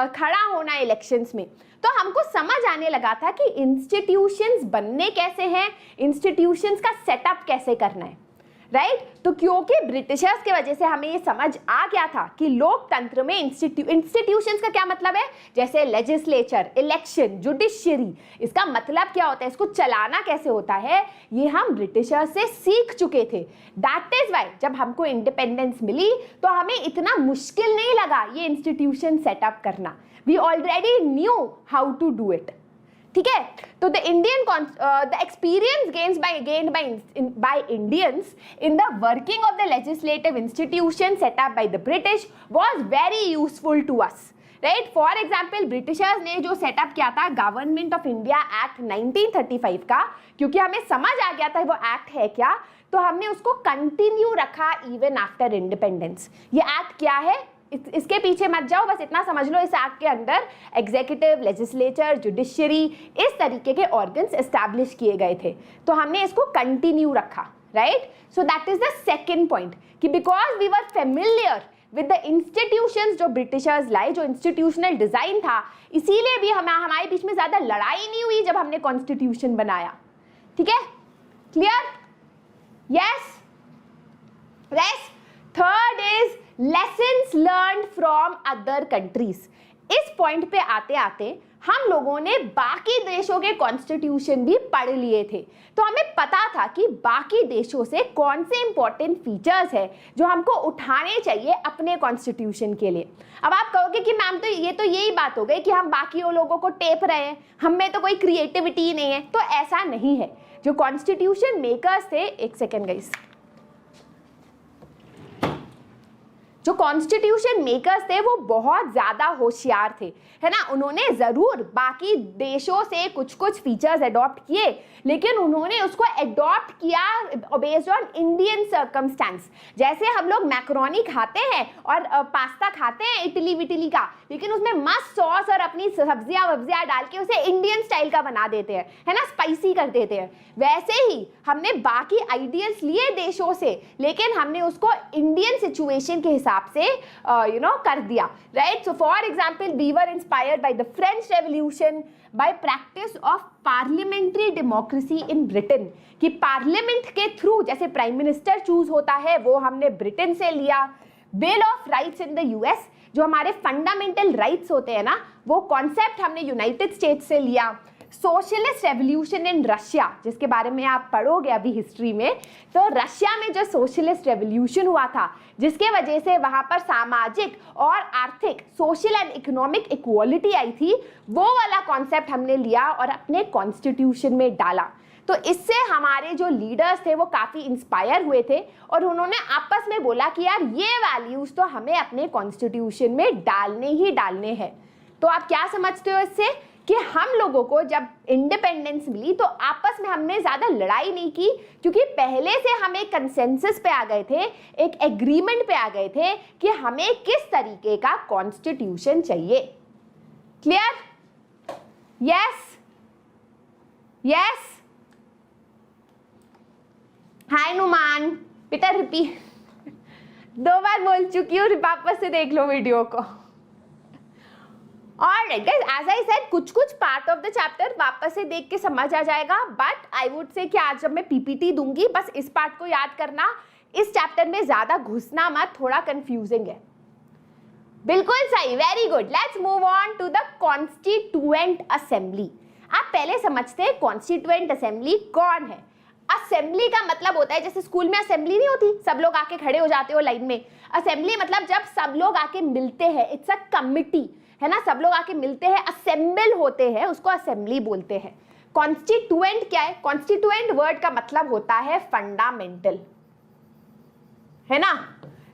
खड़ा होना इलेक्शंस में। तो हमको समझ आने लगा था कि इंस्टीट्यूशंस बनने कैसे हैं, इंस्टीट्यूशंस का सेटअप कैसे करना है, राइट। तो क्योंकि ब्रिटिशर्स की वजह से हमें ये समझ आ गया था कि लोकतंत्र में इंस्टीट्यूशंस का क्या मतलब है, जैसे लेजिस्लेचर, इलेक्शन, जुडिशियरी, इसका मतलब क्या होता है, इसको चलाना कैसे होता है, ये हम ब्रिटिशर्स से सीख चुके थे। दैट इज वाई जब हमको इंडिपेंडेंस मिली तो हमें इतना मुश्किल नहीं लगा ये इंस्टीट्यूशन सेटअप करना। We already knew how to do it, ठीक है। तो the experience gained by Indians in the working of the legislative institution set up by the British was very useful to us, right? For example, Britishers ने जो सेटअप किया था गवर्नमेंट ऑफ इंडिया एक्ट 1935 का, क्योंकि हमें समझ आ गया था वो एक्ट है क्या, तो हमने उसको कंटिन्यू रखा इवन आफ्टर इंडिपेंडेंस। ये एक्ट क्या है, इसके पीछे मत जाओ, बस इतना समझ लो, इस एक्ट के अंदर एग्जीक्यूटिव, लेजिस्लेचर, जुडिशियरी, इस तरीके के ऑर्गन्स एस्टैब्लिश किए गए थे, तो हमने इसको कंटिन्यू रखा, right. So that is the second point कि because we were familiar with the institutions जो ब्रिटिशर्स लाए, जो इंस्टीट्यूशनल डिजाइन था, इसीलिए भी हमारे बीच में ज्यादा लड़ाई नहीं हुई जब हमने कॉन्स्टिट्यूशन बनाया, ठीक है। Clear? Yes yes. Third is lessons learned from other countries. इस पॉइंट पे आते आते हम लोगों ने बाकी देशों के कॉन्स्टिट्यूशन भी पढ़ लिए थे, तो हमें पता था कि बाकी देशों से कौन से इंपॉर्टेंट फीचर्स है जो हमको उठाने चाहिए अपने कॉन्स्टिट्यूशन के लिए। अब आप कहोगे कि मैम तो यही बात हो गई कि हम बाकी लोगों को टेप रहे हैं, हम में तो कोई क्रिएटिविटी ही नहीं है। तो ऐसा नहीं है। जो कॉन्स्टिट्यूशन मेकर्स थे, एक सेकेंड गाइस, जो कॉन्स्टिट्यूशन मेकर्स थे वो बहुत ज़्यादा होशियार थे, है ना। उन्होंने ज़रूर बाकी देशों से कुछ कुछ फीचर्स अडॉप्ट किए, लेकिन उन्होंने उसको अडॉप्ट किया बेस्ड ऑन इंडियन सर्कमस्टेंस। जैसे हम लोग मैक्रोनी खाते हैं और पास्ता खाते हैं इटली विटली का, लेकिन उसमें मस्त सॉस और अपनी सब्जियां वब्जियां डाल के उसे इंडियन स्टाइल का बना देते हैं, है ना, स्पाइसी कर देते हैं। वैसे ही हमने बाकी आइडियल्स लिए देशों से, लेकिन हमने उसको इंडियन सिचुएशन के हिसाब से कर दिया, right. So for example we were inspired by the French revolution by practice of parliamentary democracy in Britain, कि पार्लियामेंट के थ्रू जैसे प्राइम मिनिस्टर चूज होता है वो हमने ब्रिटेन से लिया। Bill of rights in the US, जो हमारे फंडामेंटल राइट्स होते हैं ना, वो कॉन्सेप्ट हमने यूनाइटेड स्टेट्स से लिया। सोशलिस्ट रेवोल्यूशन इन रशिया, जिसके बारे में आप पढ़ोगे अभी हिस्ट्री में, तो रशिया में जो सोशलिस्ट रेवोल्यूशन हुआ था, जिसके वजह से वहां पर सामाजिक और आर्थिक, सोशल एंड इकोनॉमिक इक्वालिटी आई थी, वो वाला कॉन्सेप्ट हमने लिया और अपने कॉन्स्टिट्यूशन में डाला। तो इससे हमारे जो लीडर्स थे वो काफ़ी इंस्पायर हुए थे और उन्होंने आपस में बोला कि यार ये वैल्यूज़ तो हमें अपने कॉन्स्टिट्यूशन में डालने ही डालने हैं। तो आप क्या समझते हो इससे, कि हम लोगों को जब इंडिपेंडेंस मिली तो आपस में हमने ज़्यादा लड़ाई नहीं की, क्योंकि पहले से हम एक कंसेंसस पे आ गए थे, एक एग्रीमेंट पे आ गए थे कि हमें किस तरीके का कॉन्स्टिट्यूशन चाहिए। Clear? Yes yes. Hi Numan, बेटा रिपीट 2 बार बोल चुकी हूँ, वापस से देख लो वीडियो को। Alright guys, as I said, कुछ कुछ पार्ट ऑफ द चैप्टर वापस से देख के समझ आ जाएगा, बट आई वुड से कि आज जब मैं पीपीटी दूंगी बस इस पार्ट को याद करना, इस चैप्टर में ज्यादा घुसना मत, थोड़ा कंफ्यूजिंग है। बिल्कुल सही, very good. Let's move on to the constituent assembly. आप पहले समझते हैं कॉन्स्टिट्यूएंट असेंबली कौन है। असेंबली का मतलब होता है, जैसे स्कूल में असेंबली नहीं होती, सब लोग आके खड़े हो जाते हो लाइन में। असेंबली मतलब जब सब लोग आके मिलते हैं, इट्स अ कमिटी, है ना, सब लोग आके मिलते हैं, असेंबल होते हैं, उसको असेंबली बोलते हैं। कॉन्स्टिट्यूएंट क्या है? कॉन्स्टिट्यूएंट वर्ड का मतलब होता है फंडामेंटल, है ना।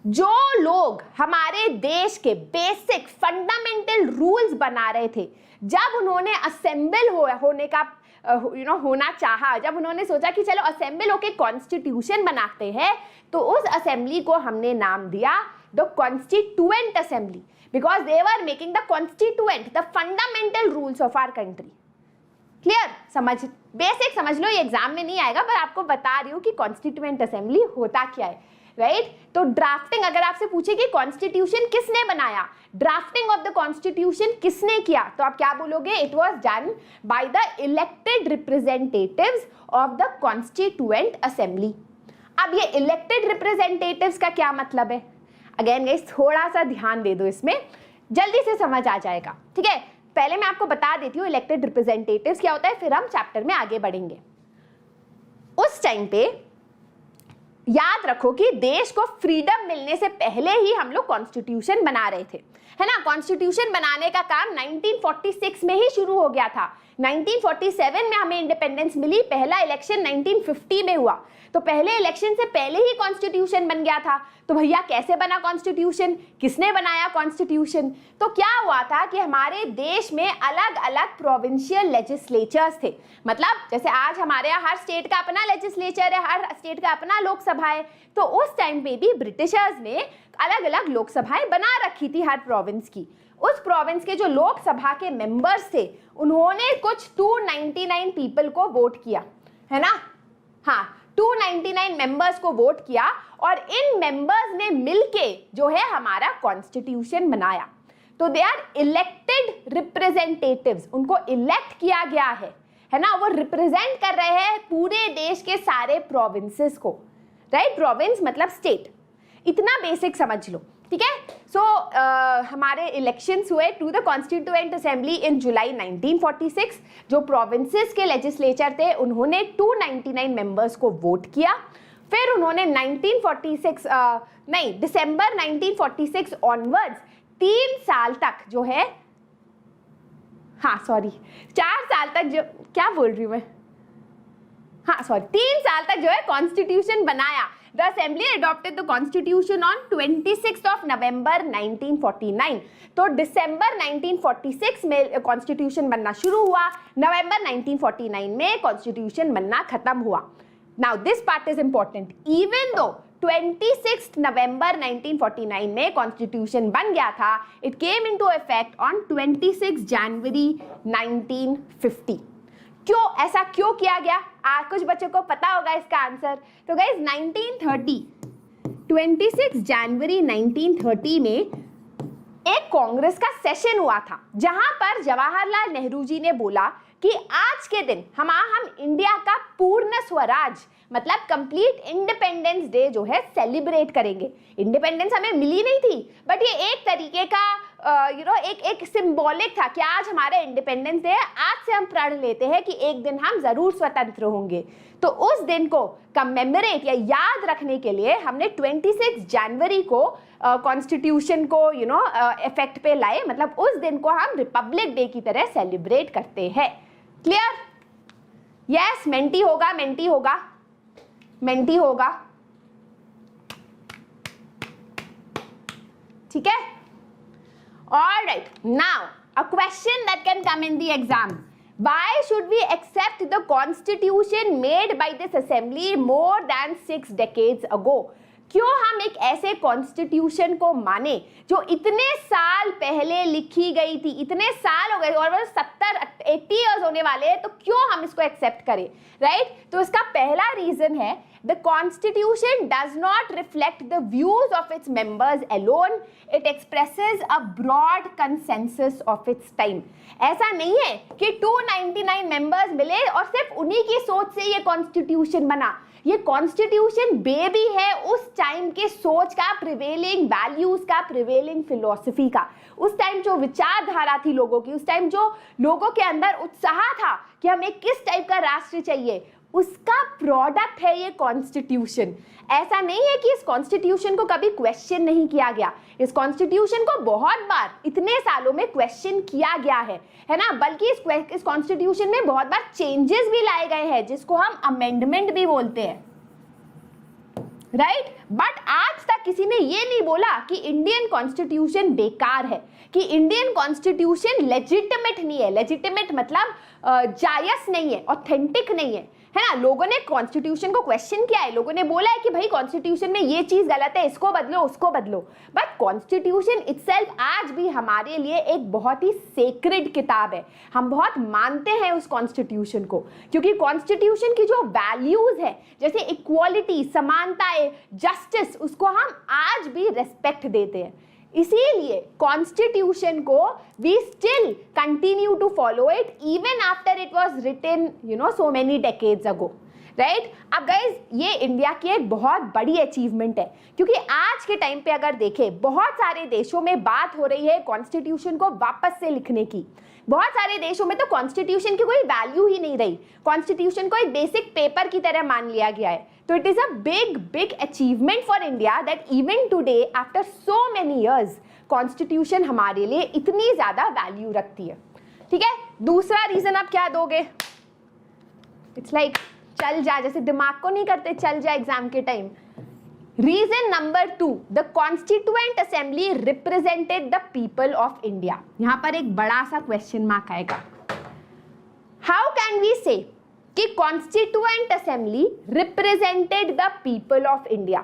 जो लोग हमारे देश के बेसिक फंडामेंटल रूल्स बना रहे थे, जब उन्होंने असेंबल होने का होना चाहा, जब उन्होंने सोचा कि चलो असेंबल होके कॉन्स्टिट्यूशन बनाते हैं, तो उस असेंबली को हमने नाम दिया the constituent assembly, because they were making the constituent, the fundamental rules of our country. Clear? समझ, बेसिक समझ लो, ये एग्जाम में नहीं आएगा, पर आपको बता रही हूँ कि कॉन्स्टिट्यूएंट असेंबली होता क्या है, राइट। तो ड्राफ्टिंग, अगर आपसे पूछे कि कॉन्स्टिट्यूशन किसने बनाया, ड्राफ्टिंग ऑफ द कॉन्स्टिट्यूशन किसने किया, तो आप क्या बोलोगे? It was done by the elected representatives of the constituent assembly. अब ये इलेक्टेड रिप्रेजेंटेटिव्स का क्या मतलब है? अगेन गाइस, थोड़ा सा ध्यान दे दो, इसमें जल्दी से समझ आ जाएगा, ठीक है। पहले मैं आपको बता देती हूँ इलेक्टेड रिप्रेजेंटेटिव्स क्या होता है, फिर हम चैप्टर में आगे बढ़ेंगे। उस टाइम पे याद रखो कि देश को फ्रीडम मिलने से पहले ही हम लोग कॉन्स्टिट्यूशन बना रहे थे, है ना। कॉन्स्टिट्यूशन बनाने का काम 1946 में ही शुरू हो गया था। 1947 में हमें इंडिपेंडेंस मिली, पहला इलेक्शन 1950 में हुआ, तो पहले इलेक्शन से पहले ही कॉन्स्टिट्यूशन बन गया था। तो भैया कैसे बना कॉन्स्टिट्यूशन, किसने बनाया कॉन्स्टिट्यूशन? तो क्या हुआ था कि हमारे देश में अलग अलग प्रोविंशियल लेजिस्लेचर्स थे, मतलब जैसे आज हमारे यहाँ हर स्टेट का अपना लेजिस्लेचर है, हर स्टेट का अपना लोकसभा है, तो उस टाइम पे भी ब्रिटिशर्स ने अलग अलग लोकसभाएं बना रखी थी हर प्रोविंस की। उस प्रोविंस के जो लोकसभा के मेंबर्स थे, उन्होंने कुछ 299 पीपल को वोट किया, है ना। हाँ, 299 मेंबर्स को वोट किया और इन मेंबर्स ने मिलके जो है हमारा कॉन्स्टिट्यूशन बनाया। तो दे आर इलेक्टेड रिप्रेजेंटेटिव्स, उनको इलेक्ट किया गया है ना, वो रिप्रेजेंट कर रहे हैं पूरे देश के सारे प्रोविंसेस को, राइट। प्रोविंस मतलब स्टेट, इतना बेसिक समझ लो, ठीक है। सो हमारे इलेक्शंस हुए to the constituent assembly in July 1946। जो प्रोविंसेस के लेजिस्लेचर थे उन्होंने 299 मेंबर्स को वोट किया। फिर उन्होंने दिसंबर 1946 ऑनवर्ड्स 3 साल तक जो है, हाँ सॉरी 4 साल तक, जो क्या बोल रही हूँ मैं, हाँ सॉरी 3 साल तक जो है कॉन्स्टिट्यूशन बनाया। The assembly adopted the constitution on 26 of November 1949। तो दिसंबर 1946 में कॉन्स्टिट्यूशन बनना शुरू हुआ, नवंबर 1949 में कॉन्स्टिट्यूशन बनना खत्म हुआ। Now this part is important, even though 26 नवंबर 1949 में कॉन्स्टिट्यूशन बन गया था, it came into effect on 26 जनवरी 1950। क्यों ऐसा क्यों किया गया? आज कुछ बच्चों को पता होगा इसका आंसर। तो गाइस 26 जनवरी 1930 में एक कांग्रेस का सेशन हुआ था, जहां पर जवाहरलाल नेहरू जी ने बोला कि आज के दिन हम इंडिया का पूर्ण स्वराज मतलब कंप्लीट इंडिपेंडेंस डे जो है सेलिब्रेट करेंगे। इंडिपेंडेंस हमें मिली नहीं थी, बट ये एक तरीके का एक सिंबॉलिक था कि आज हमारा इंडिपेंडेंस डे है, आज से हम प्रण लेते हैं कि एक दिन हम जरूर स्वतंत्र होंगे। तो उस दिन को कमेमोरेट या याद रखने के लिए हमने 26 जनवरी को कॉन्स्टिट्यूशन को इफेक्ट पे लाए, मतलब उस दिन को हम रिपब्लिक डे की तरह सेलिब्रेट करते हैं। क्लियर? यस, मेंटी होगा, मेंटी होगा, मेंटी होगा, ठीक है? All right, now a question that can come in the exam. Why should we accept the constitution made by this assembly more than 6 decades ago? क्यों हम एक ऐसे कॉन्स्टिट्यूशन को माने जो इतने साल पहले लिखी गई थी? इतने साल हो गए और 70-80 इयर्स होने वाले हैं, तो क्यों हम इसको एक्सेप्ट करें, राइट? तो इसका पहला रीजन है, the constitution does not reflect the views of its members alone, it expresses a broad consensus of its time। ऐसा नहीं है कि 299 मेंबर्स मिले और सिर्फ उन्हीं की सोच से ये कॉन्स्टिट्यूशन बना। ये कॉन्स्टिट्यूशन बेबी है उस टाइम के सोच का, प्रिवेलिंग वैल्यूज का, प्रिवेलिंग फिलॉसफी का। उस टाइम जो विचारधारा थी लोगों की, उस टाइम जो लोगों के अंदर उत्साह था कि हमें किस टाइप का राष्ट्र चाहिए, उसका प्रोडक्ट है ये कॉन्स्टिट्यूशन। ऐसा नहीं है कि इस कॉन्स्टिट्यूशन को कभी क्वेश्चन नहीं किया गया, इस कॉन्स्टिट्यूशन को बहुत बार इतने सालों में क्वेश्चन किया गया है ना? बल्कि इस कॉन्स्टिट्यूशन में बहुत बार चेंजेस भी लाए गए हैं, जिसको हम अमेंडमेंट भी बोलते हैं, राइट? बट आज तक किसी ने ये नहीं बोला कि इंडियन कॉन्स्टिट्यूशन बेकार है, कि इंडियन कॉन्स्टिट्यूशन लेजिटिमेट नहीं है। लेजिटिमेट मतलब जायज नहीं है, ऑथेंटिक नहीं है ना? लोगों ने कॉन्स्टिट्यूशन को क्वेश्चन किया है, लोगों ने बोला है कि भाई कॉन्स्टिट्यूशन में ये चीज गलत है, इसको बदलो, उसको बदलो। बट कॉन्स्टिट्यूशन इटसेल्फ आज भी हमारे लिए एक बहुत ही सेक्रेड किताब है। हम बहुत मानते हैं उस कॉन्स्टिट्यूशन को, क्योंकि कॉन्स्टिट्यूशन की जो वैल्यूज है, जैसे इक्वालिटी, समानता, जस्टिस, उसको हम आज भी रेस्पेक्ट देते हैं। इसीलिए कॉन्स्टिट्यूशन को we still continue to follow it even after it was written so many decades ago, right? अब गाइज ये इंडिया की एक बहुत बड़ी अचीवमेंट है, क्योंकि आज के टाइम पे अगर देखें, बहुत सारे देशों में बात हो रही है कॉन्स्टिट्यूशन को वापस से लिखने की। बहुत सारे देशों में तो कॉन्स्टिट्यूशन की कोई वैल्यू ही नहीं रही, कॉन्स्टिट्यूशन को एक बेसिक पेपर की तरह मान लिया गया है। तो it is a big achievement for India that even today after so many years constitution हमारे लिए इतनी ज्यादा वैल्यू रखती है, ठीक है? दूसरा रीजन आप क्या दोगे? इट्स लाइक चल जा, जैसे दिमाग को नहीं करते चल जा एग्जाम के time. Reason number 2, the constituent assembly represented the people of India. यहां पर एक बड़ा सा क्वेश्चन मार्क आएगा। हाउ कैन वी से कि constituent assembly represented the people of India?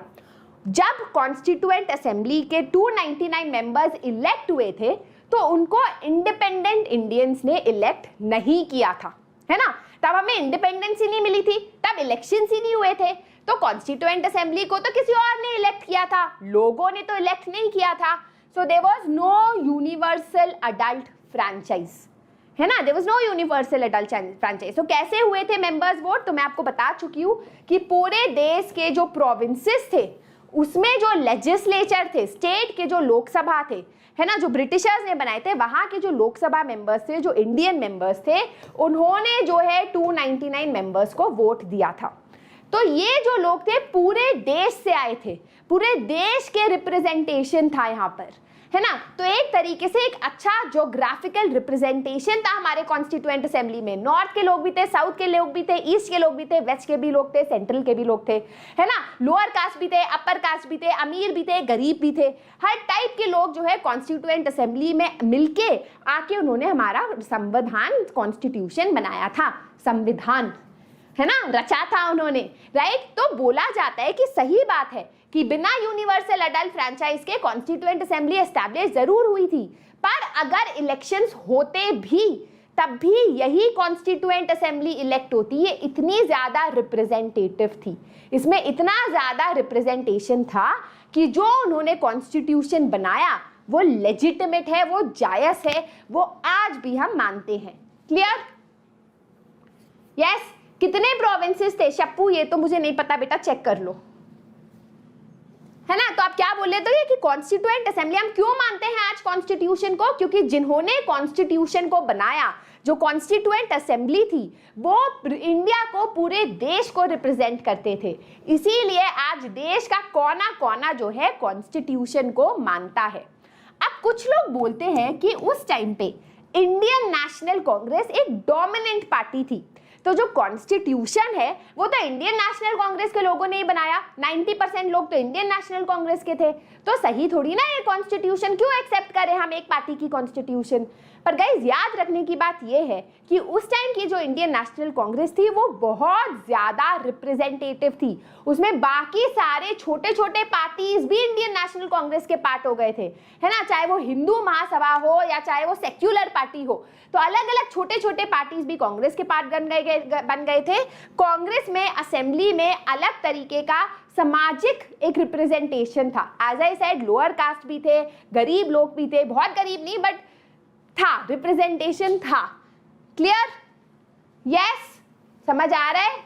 जब कॉन्स्टिट्यूएंट असेंबली के 299 मेंबर्स इलेक्ट हुए थे, तो उनको इंडिपेंडेंट इंडियंस ने इलेक्ट नहीं किया था, है ना? तब हमें इंडिपेंडेंस ही नहीं मिली थी, तब इलेक्शंस ही नहीं हुए थे। तो कॉन्स्टिट्यूएंट असेंबली को तो किसी और ने इलेक्ट किया था, लोगों ने तो इलेक्ट नहीं किया था। So there was no universal adult franchise, है ना? There was no universal adult franchise. तो कैसे हुए थे मेंबर्स वोट? तो मैं आपको बता चुकी हूँ कि पूरे देश के जो प्रोविंसेस थे, उसमें जो लेजिस्लेचर थे, स्टेट के जो लोकसभा थे, है ना, जो ब्रिटिशर्स ने बनाए थे, वहां के जो लोकसभा मेंबर्स थे, जो इंडियन मेंबर्स थे, उन्होंने जो है 299 मेंबर्स को वोट दिया था। तो ये जो लोग थे पूरे देश से आए थे, पूरे देश के रिप्रेजेंटेशन था यहाँ पर, है ना। तो एक तरीके से एक अच्छा ज्योग्राफिकल रिप्रेजेंटेशन था हमारे कॉन्स्टिट्यूएंट असेंबली में। नॉर्थ के लोग भी थे, साउथ के लोग भी थे, ईस्ट के लोग भी थे, वेस्ट के भी लोग थे, सेंट्रल के भी लोग थे, है ना। लोअर कास्ट भी थे, अपर कास्ट भी थे, अमीर भी थे, गरीब भी थे, हर टाइप के लोग जो है कॉन्स्टिट्यूएंट असेंबली में मिलके आके उन्होंने हमारा संविधान कॉन्स्टिट्यूशन बनाया था, संविधान, है ना, रचा था उन्होंने, राइट। तो बोला जाता है कि सही बात है कि बिना यूनिवर्सल अडल्ट फ्रैंचाइज के कॉन्स्टिट्यूएंट असेंबली एस्टैब्लिश जरूर हुई थी, पर अगर इलेक्शंस होते भी तब भी यही कॉन्स्टिट्यूएंट असेंबली इलेक्ट होती है। इतनी ज्यादा रिप्रेजेंटेटिव थी, इसमें इतना ज्यादा रिप्रेजेंटेशन था कि जो उन्होंने कॉन्स्टिट्यूशन बनाया वो लेजिटिमेट है, वो जायज है, वो आज भी हम मानते हैं। क्लियर? यस। कितने प्रोविंसेस थे शप्पू? ये तो मुझे नहीं पता बेटा, चेक कर लो, है ना। तो आप क्या बोल रहे थे कि कॉन्स्टिट्यूएंट असेंबली हम क्यों मानते हैं आज कॉन्स्टिट्यूशन को? क्योंकि जिन्होंने कॉन्स्टिट्यूशन को बनाया, जो कॉन्स्टिट्यूएंट असेंबली थी, वो इंडिया को, पूरे देश को रिप्रेजेंट करते थे। इसीलिए आज देश का कोना कोना जो है कॉन्स्टिट्यूशन को मानता है। अब कुछ लोग बोलते हैं कि उस टाइम पे इंडियन नेशनल कांग्रेस एक डोमिनेंट पार्टी थी, तो जो कॉन्स्टिट्यूशन है वो तो इंडियन नेशनल कांग्रेस के लोगों ने ही बनाया, 90% लोग तो इंडियन नेशनल कांग्रेस के थे, तो सही थोड़ी ना ये कॉन्स्टिट्यूशन, क्यों एक्सेप्ट करें हम एक पार्टी की कॉन्स्टिट्यूशन। पर गाइज याद रखने की बात यह है कि उस टाइम की जो इंडियन नेशनल कांग्रेस थी वो बहुत ज्यादा रिप्रेजेंटेटिव थी, उसमें बाकी सारे छोटे छोटे पार्टीज भी इंडियन नेशनल कांग्रेस के पार्ट हो गए थे, है ना, चाहे वो हिंदू महासभा हो या चाहे वो सेक्युलर पार्टी हो, तो अलग अलग छोटे छोटे पार्टीज भी कांग्रेस के पार्ट बन गए थे। कांग्रेस में असेंबली में अलग तरीके का सामाजिक एक रिप्रेजेंटेशन था। As I said, lower caste भी थे, गरीब लोग भी थे, बहुत गरीब नहीं बट था, रिप्रेजेंटेशन था। क्लियर? यस, समझ आ रहा है?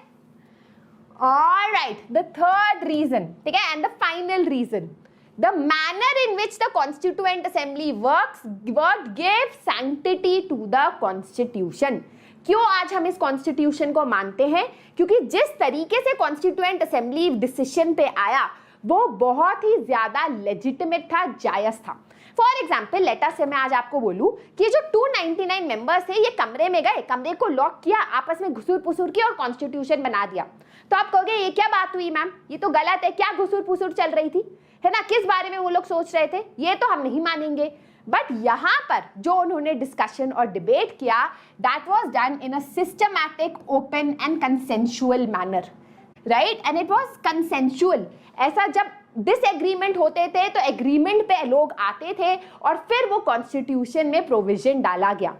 ऑलराइट, द थर्ड रीजन, ठीक है, and the final reason, the manner in which the constituent assembly works gave sanctity to the constitution। क्यों आज हम इस कॉन्स्टिट्यूशन को मानते हैं? क्योंकि जिस तरीके से कॉन्स्टिट्यूएंट असेंबली डिसीजन पे आया वो बहुत ही ज्यादा लेजिटिमेट था, जायज था। फॉर एग्जाम्पल, लेटर से मैं आज आपको बोलूं कि जो 299 मेंबर्स थे ये कमरे में गए, कमरे को लॉक किया, आपस में घुसूर पुसूर किया और कॉन्स्टिट्यूशन बना दिया, तो आप कहोगे ये क्या बात हुई मैम, ये तो गलत है, क्या घुसूर पुसूर चल रही थी, है ना, किस बारे में वो लोग सोच रहे थे, ये तो हम नहीं मानेंगे। बट यहाँ पर जो उन्होंने डिस्कशन और डिबेट किया, that was done in a systematic, open and consensual manner, right, and it was consensual. ऐसा जब डिसएग्रीमेंट होते थे तो एग्रीमेंट पे लोग आते थे और फिर वो कॉन्स्टिट्यूशन में प्रोविजन डाला गया।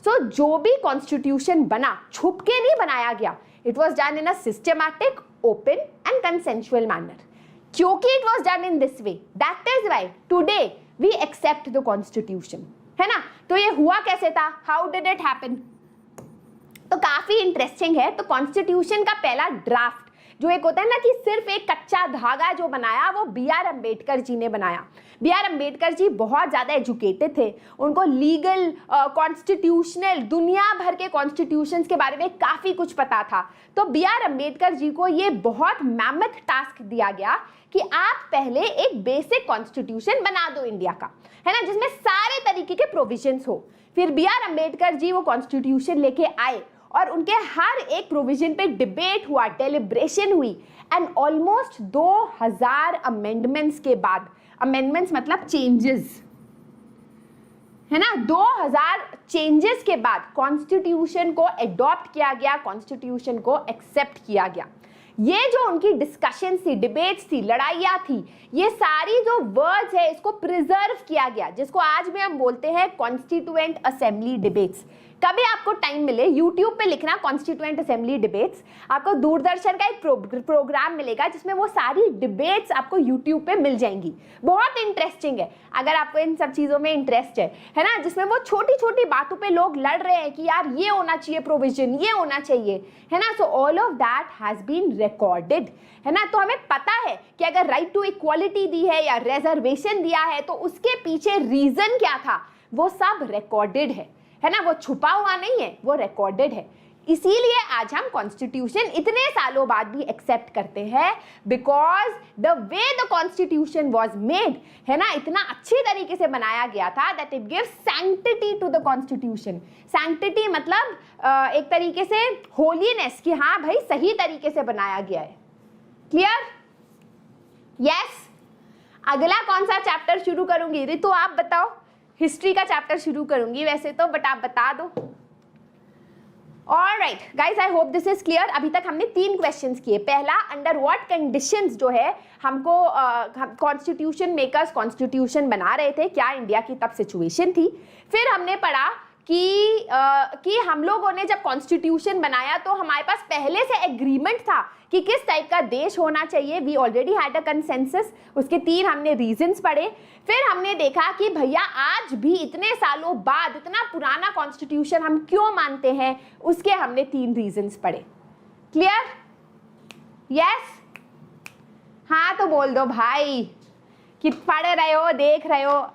सो जो भी कॉन्स्टिट्यूशन बना छुप के नहीं बनाया गया, it was done in a systematic, open and consensual manner. क्योंकि it was done in this way, that is why today we accept the constitution, है ना। तो ये हुआ कैसे था? How did it happen? तो काफी इंटरेस्टिंग है। तो कॉन्स्टिट्यूशन का पहला ड्राफ्ट जो एक होता है ना कि सिर्फ एक कच्चा धागा जो बनाया, वो B.R. अम्बेडकर जी ने बनाया। B.R. अम्बेडकर जी बहुत ज़्यादा एजुकेटेड थे, उनको लीगल, कॉन्स्टिट्यूशनल, दुनिया भर के कॉन्स्टिट्यूशंस के बारे में काफ़ी कुछ पता था। तो B.R. अम्बेडकर जी को ये बहुत मैमथ टास्क दिया गया कि आप पहले एक बेसिक कॉन्स्टिट्यूशन बना दो इंडिया का, है ना, जिसमें सारे तरीके के प्रोविजंस हो। फिर B.R. अम्बेडकर जी वो कॉन्स्टिट्यूशन लेके आए और उनके हर एक प्रोविजन पे डिबेट हुआ, डेलिब्रेशन हुई, एंड ऑलमोस्ट 2000 अमेंडमेंट्स के बाद, अमेंडमेंट्स मतलब चेंजेस, है ना, 2000 चेंजेस के बाद कॉन्स्टिट्यूशन को एडॉप्ट किया गया, कॉन्स्टिट्यूशन को एक्सेप्ट किया गया। ये जो उनकी डिस्कशन थी, डिबेट्स थी, लड़ाइयाँ थी, ये सारी जो वर्ड्स है इसको प्रिजर्व किया गया, जिसको आज भी हम बोलते हैं कॉन्स्टिट्यूएंट असेंबली डिबेट्स। कभी आपको टाइम मिले यूट्यूब पे लिखना कॉन्स्टिट्यूएंट असेंबली डिबेट्स, आपको दूरदर्शन का एक प्रोग्राम मिलेगा जिसमें वो सारी डिबेट्स आपको यूट्यूब पे मिल जाएंगी। बहुत इंटरेस्टिंग है अगर आपको इन सब चीज़ों में इंटरेस्ट है ना, जिसमें वो छोटी छोटी बातों पे लोग लड़ रहे हैं कि यार ये होना चाहिए प्रोविजन, ये होना चाहिए, है ना। So all of that has been recorded, है ना। तो हमें पता है कि अगर राइट टू इक्वालिटी दी है या रिजर्वेशन दिया है तो उसके पीछे रीजन क्या था, वो सब रिकॉर्डेड है ना, वो छुपा हुआ नहीं है, वो रिकॉर्डेड है। इसीलिए आज हम कॉन्स्टिट्यूशन इतने सालों बाद भी एक्सेप्ट करते हैं, because the way the constitution was made, है ना, इतना अच्छी तरीके से बनाया गया था that it gives sanctity to the constitution. Sanctity मतलब एक तरीके से होलीनेस, कि हाँ भाई सही तरीके से बनाया गया है। क्लियर? यस। अगला कौन सा चैप्टर शुरू करूंगी रितु, आप बताओ। हिस्ट्री का चैप्टर शुरू करूंगी वैसे तो, बट आप बता दो। Alright guys, I hope this is clear. अभी तक हमने 3 क्वेश्चंस किए। पहला, अंडर व्हाट कंडीशंस जो है हमको कॉन्स्टिट्यूशन मेकर्स कॉन्स्टिट्यूशन बना रहे थे, क्या इंडिया की तब सिचुएशन थी। फिर हमने पढ़ा कि हम लोगों ने जब कॉन्स्टिट्यूशन बनाया तो हमारे पास पहले से एग्रीमेंट था कि किस टाइप का देश होना चाहिए। We already had a consensus. उसके 3 हमने रीजंस पढ़े। फिर हमने देखा कि भैया आज भी इतने सालों बाद इतना पुराना कॉन्स्टिट्यूशन हम क्यों मानते हैं, उसके हमने 3 रीजंस पढ़े। क्लियर? यस? हाँ तो बोल दो भाई कि पढ़ रहे हो, देख रहे हो,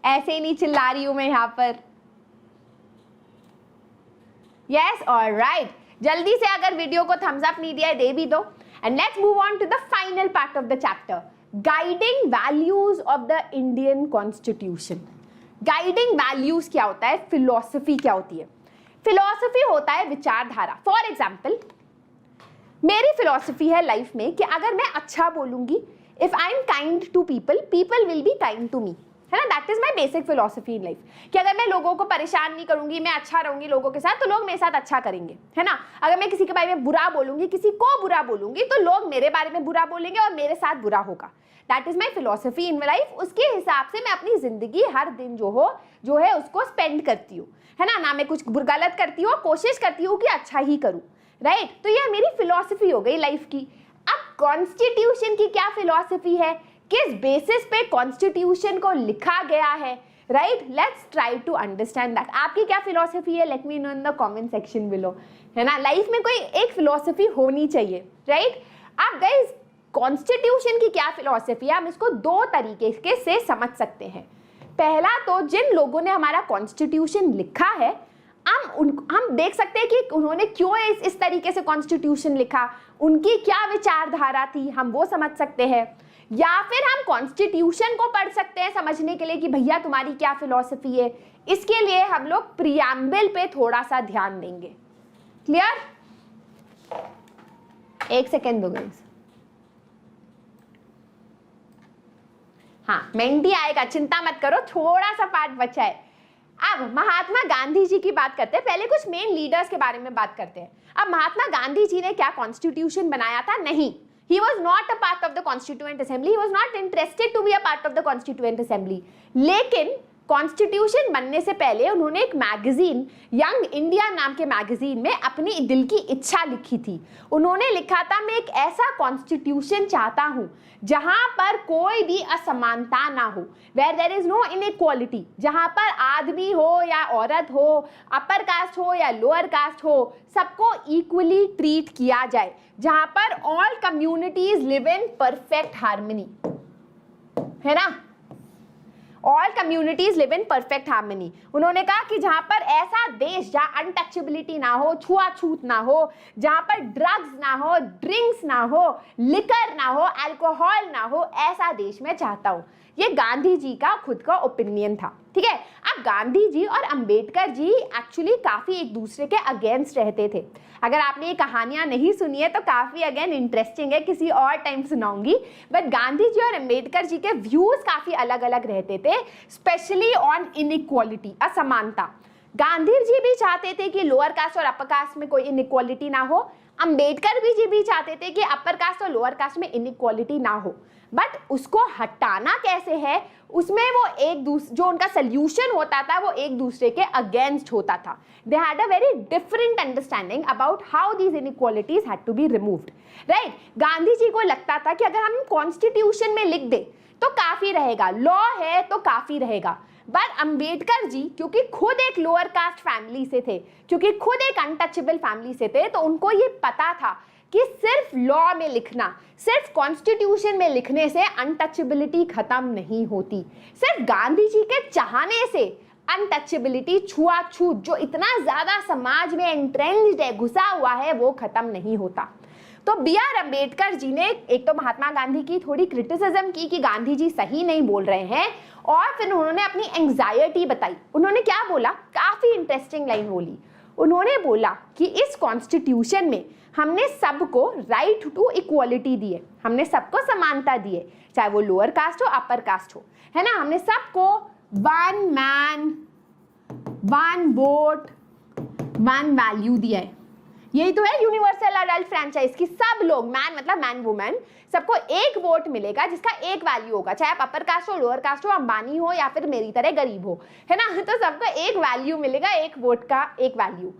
ऐसे ही नहीं चिल्ला रही हूं मैं यहाँ पर। Yes, alright. जल्दी से अगर वीडियो को थम्स अप नहीं दिया है दे भी दो। And let's move on to the final part of the chapter, guiding values of the Indian constitution. Guiding values क्या होता है, फिलॉसफी क्या होती है। फिलॉसफी होता है विचारधारा। फॉर एग्जाम्पल, मेरी फिलॉसफी है लाइफ में कि अगर मैं अच्छा बोलूंगी, if I am kind to people, people will be kind to me, है ना। That is my basic philosophy in life, कि अगर मैं लोगों को परेशान नहीं करूंगी, मैं अच्छा रहूंगी लोगों के साथ, तो लोग मेरे साथ अच्छा करेंगे, है ना। अगर मैं किसी के बारे में बुरा बोलूंगी, किसी को बुरा बोलूंगी, तो लोग मेरे बारे में बुरा बोलेंगे और मेरे साथ बुरा होगा। That is my philosophy in life. उसके हिसाब से मैं अपनी जिंदगी हर दिन जो है उसको स्पेंड करती हूँ, है ना मैं कुछ गलत करती हूँ, कोशिश करती हूँ कि अच्छा ही करूँ, राइट। तो यह मेरी फिलॉसफी हो गई लाइफ की। अब कॉन्स्टिट्यूशन की क्या फिलॉसफी है, किस बेसिस पे कॉन्स्टिट्यूशन को लिखा गया है, right. Let's try to understand that. आपकी क्या फिलॉसफी है, let me know in the comment section below, है ना। लाइफ में कोई एक फिलॉसफी होनी चाहिए, राइट। अब गाइस, कॉन्स्टिट्यूशन की क्या फिलॉसफी है, हम इसको 2 तरीके से समझ सकते हैं। पहला तो जिन लोगों ने हमारा कॉन्स्टिट्यूशन लिखा है, हम देख सकते हैं कि उन्होंने क्यों इस तरीके से कॉन्स्टिट्यूशन लिखा, उनकी क्या विचारधारा थी, हम वो समझ सकते हैं। या फिर हम कॉन्स्टिट्यूशन को पढ़ सकते हैं समझने के लिए कि भैया तुम्हारी क्या फिलॉसफी है। इसके लिए हम लोग प्रियम्बल पे थोड़ा सा ध्यान देंगे। क्लियर? 1 सेकेंड दो गाइस। हाँ, मेंटी आएगा, चिंता मत करो, थोड़ा सा पार्ट बचा है। अब महात्मा गांधी जी की बात करते हैं। पहले कुछ मेन लीडर्स के बारे में बात करते हैं। अब महात्मा गांधी जी ने क्या कॉन्स्टिट्यूशन बनाया था? नहीं, he was not a part of the constituent assembly, he was not interested to be a part of the constituent assembly। लेकिन कॉन्स्टिट्यूशन बनने से पहले उन्होंने एक मैगजीन, यंग इंडिया नाम के मैगजीन में अपनी दिल की इच्छा लिखी थी। उन्होंने लिखा था, मैं एक ऐसा कॉन्स्टिट्यूशन चाहता हूं जहां पर कोई भी असमानता ना हो, where there is no inequality, जहां पर आदमी हो या औरत हो, अपर कास्ट हो या लोअर कास्ट हो, सबको इक्वली ट्रीट किया जाए, जहां पर all communities live in perfect harmony, है ना। All communities live in perfect harmony. उन्होंने कहा कि जहां पर ऐसा देश जहां अनटचेबिलिटी ना हो, छुआछूत ना हो, जहां पर ड्रग्स ना हो, ड्रिंक्स ना हो, लिकर ना हो, अल्कोहल ना हो, ऐसा देश मैं चाहता हूं। ये गांधी जी का खुद का ओपिनियन था, ठीक है। अब गांधी जी और अंबेडकर जी एक्चुअली काफी एक दूसरे के अगेंस्ट रहते थे। अगर आपने ये कहानियां नहीं सुनी है तो काफी अगेन इंटरेस्टिंग है, किसी और टाइम सुनाऊंगी। बट गांधी जी और अंबेडकर जी के व्यूज काफी अलग अलग रहते थे, स्पेशली ऑन इनइक्वालिटी, असमानता। गांधी जी भी चाहते थे कि लोअर कास्ट और अपर कास्ट में कोई इनइक्वालिटी ना हो, अंबेडकर जी भी चाहते थे कि अपर कास्ट और लोअर कास्ट में इनइक्वालिटी ना हो। बट उसको हटाना कैसे है, उसमें वो जो उनका सोल्यूशन होता था वो एक दूसरे के अगेंस्ट होता था। They had a very different understanding about how these inequalities had to be removed, right. Gandhi ji को लगता था कि अगर हम कॉन्स्टिट्यूशन में लिख दे तो काफी रहेगा, लॉ है तो काफी रहेगा। बट अंबेडकर जी क्योंकि खुद एक लोअर कास्ट फैमिली से थे, क्योंकि खुद एक अनटचेबल फैमिली से थे, तो उनको ये पता था कि सिर्फ लॉ में लिखना, सिर्फ कॉन्स्टिट्यूशन में लिखने से अनटचेबिलिटी खत्म नहीं होती। सिर्फ गांधी जी के चाहने से अनटचेबिलिटी, छुआछूत जो इतना ज्यादा समाज में एंट्रेंच्ड है, घुसा हुआ है, वो खत्म नहीं होता। तो बी आर अम्बेडकर जी ने एक तो महात्मा गांधी की थोड़ी क्रिटिसिज्म की कि गांधी जी सही नहीं बोल रहे हैं, और फिर उन्होंने अपनी एंग्जाइटी बताई। उन्होंने क्या बोला, काफी इंटरेस्टिंग लाइन बोली। उन्होंने बोला कि इस कॉन्स्टिट्यूशन में हमने सबको राइट टू इक्वालिटी दिए, हमने सबको समानता दिए, चाहे वो लोअर कास्ट हो अपर कास्ट हो, है ना। हमने सबको one man one vote one value दिया है। यही तो है यूनिवर्सल अडल्ट फ्रैंचाइज की, सब लोग, मैन मतलब मैन वुमेन, सबको एक वोट मिलेगा जिसका एक वैल्यू होगा, चाहे आप अपर कास्ट हो, लोअर कास्ट हो, अंबानी हो या फिर मेरी तरह गरीब हो, है ना। तो सबको एक वैल्यू मिलेगा, एक वोट का एक वैल्यू।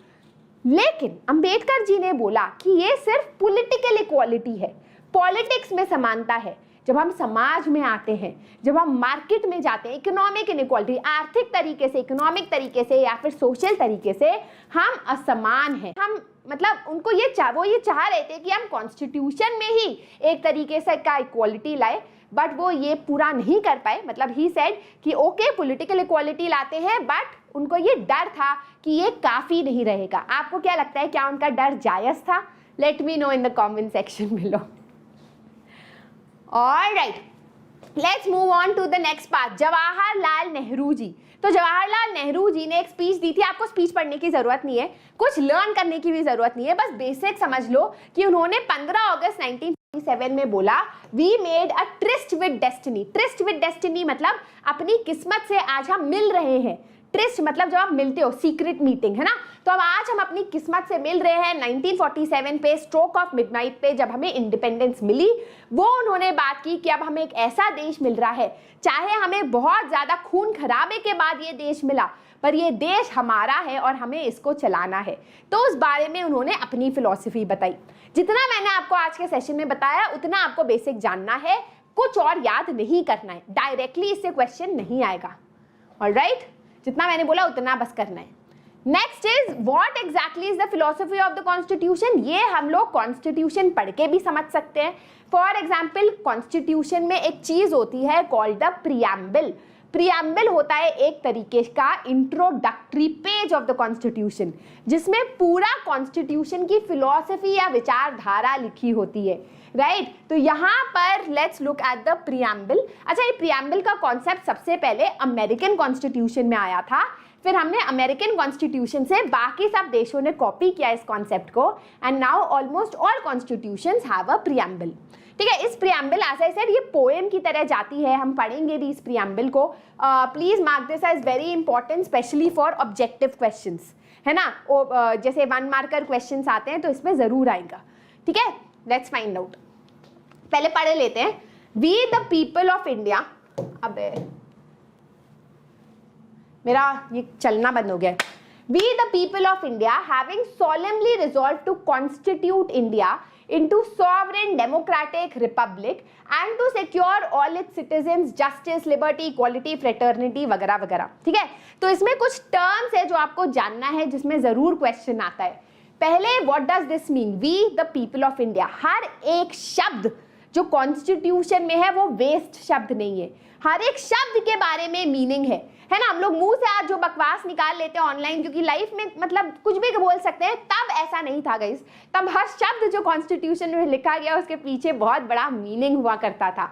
लेकिन अंबेडकर जी ने बोला कि ये सिर्फ पॉलिटिकल इक्वालिटी है, पॉलिटिक्स में समानता है। जब हम समाज में आते हैं, जब हम मार्केट में जाते हैं, इकोनॉमिक इनइक्वालिटी, आर्थिक तरीके से, इकोनॉमिक तरीके से या फिर सोशल तरीके से हम असमान हैं। हम मतलब उनको वो ये चाह रहे थे कि हम कॉन्स्टिट्यूशन में ही एक तरीके से का इक्वालिटी लाए, बट वो ये पूरा नहीं कर पाए। मतलब ही सेड कि ओके पॉलिटिकल इक्वालिटी लाते हैं, बट उनको ये डर था कि ये काफी नहीं रहेगा। आपको क्या लगता है, क्या उनका डर जायज था? Let me know in the comment section below. Alright, let's move on to the next part. Jawaharlal Nehru ji. तो जवाहरलाल नेहरू जी ने एक स्पीच दी थी। आपको स्पीच पढ़ने की जरूरत नहीं है, कुछ लर्न करने की भी जरूरत नहीं है, बस बेसिक समझ लो कि उन्होंने 15 अगस्त 1947 में बोला, we made a tryst with destiny. Tryst with destiny मतलब अपनी किस्मत से आज हम मिल रहे हैं। ट्रिस्ट मतलब जब आप मिलते हो, सीक्रेट मीटिंग, है ना। तो अब आज हम अपनी किस्मत से मिल रहे हैं 1947 पे, स्ट्रोक ऑफ मिडनाइट पे, जब हमें इंडिपेंडेंस मिली। वो उन्होंने बात की कि अब हमें एक ऐसा देश मिल रहा है, चाहे हमें बहुत ज्यादा खून खराबे के बाद ये देश मिला, पर ये देश हमारा है और हमें इसको चलाना है। तो उस बारे में उन्होंने अपनी फिलॉसफी बताई। जितना मैंने आपको आज के सेशन में बताया उतना आपको बेसिक जानना है, कुछ और याद नहीं करना है, डायरेक्टली इससे क्वेश्चन नहीं आएगा। ऑलराइट, जितना मैंने बोला उतना बस करना है। Next is what exactly is the philosophy of the constitution. ये हम लोग कॉन्स्टिट्यूशन पढ़ के भी समझ सकते हैं। फॉर एग्जाम्पल, कॉन्स्टिट्यूशन में एक चीज होती है कॉल्ड द प्रियम्बल। प्रियम्बल होता है एक तरीके का introductory page of the constitution, जिसमें पूरा कॉन्स्टिट्यूशन की फिलॉसफी या विचारधारा लिखी होती है। राइट, तो यहाँ पर let's look at the preamble. अच्छा, ये प्रियम्बल का कॉन्सेप्ट सबसे पहले अमेरिकन कॉन्स्टिट्यूशन में आया था, फिर हमने अमेरिकन कॉन्स्टिट्यूशन से बाकी सब देशों ने कॉपी किया इस कॉन्सेप्ट को, and now almost all constitutions have a preamble. ठीक है, इस प्रियम्बल एज आई सेड ये पोएम की तरह जाती है, हम पढ़ेंगे भी इस प्रियम्बल को। Please mark this as very important, specially for objective questions, है ना। जैसे 1 मार्कर क्वेश्चंस आते हैं तो इसमें जरूर आएगा। ठीक है, लेट्स फाइंड आउट। पहले पढ़ लेते हैं। We the people of India, अबे मेरा ये चलना बंद हो गया। We the people of India having solemnly resolved to constitute India into sovereign democratic republic and to secure all its citizens justice, liberty, equality, fraternity वगैरह वगैरह। ठीक है, तो इसमें कुछ टर्म्स है जो आपको जानना है, जिसमें जरूर क्वेश्चन आता है। पहले, what does this mean, we the people of India. हर एक शब्द जो कॉन्स्टिट्यूशन में है वो वेस्ट शब्द नहीं है, हर एक शब्द के बारे में मीनिंग है ना। हम लोग मुंह से आज जो बकवास निकाल लेते हैं ऑनलाइन, क्योंकि लाइफ में मतलब कुछ भी बोल सकते हैं, तब ऐसा नहीं था गाइस। तब हर शब्द जो कॉन्स्टिट्यूशन में लिखा गया उसके पीछे बहुत बड़ा मीनिंग हुआ करता था।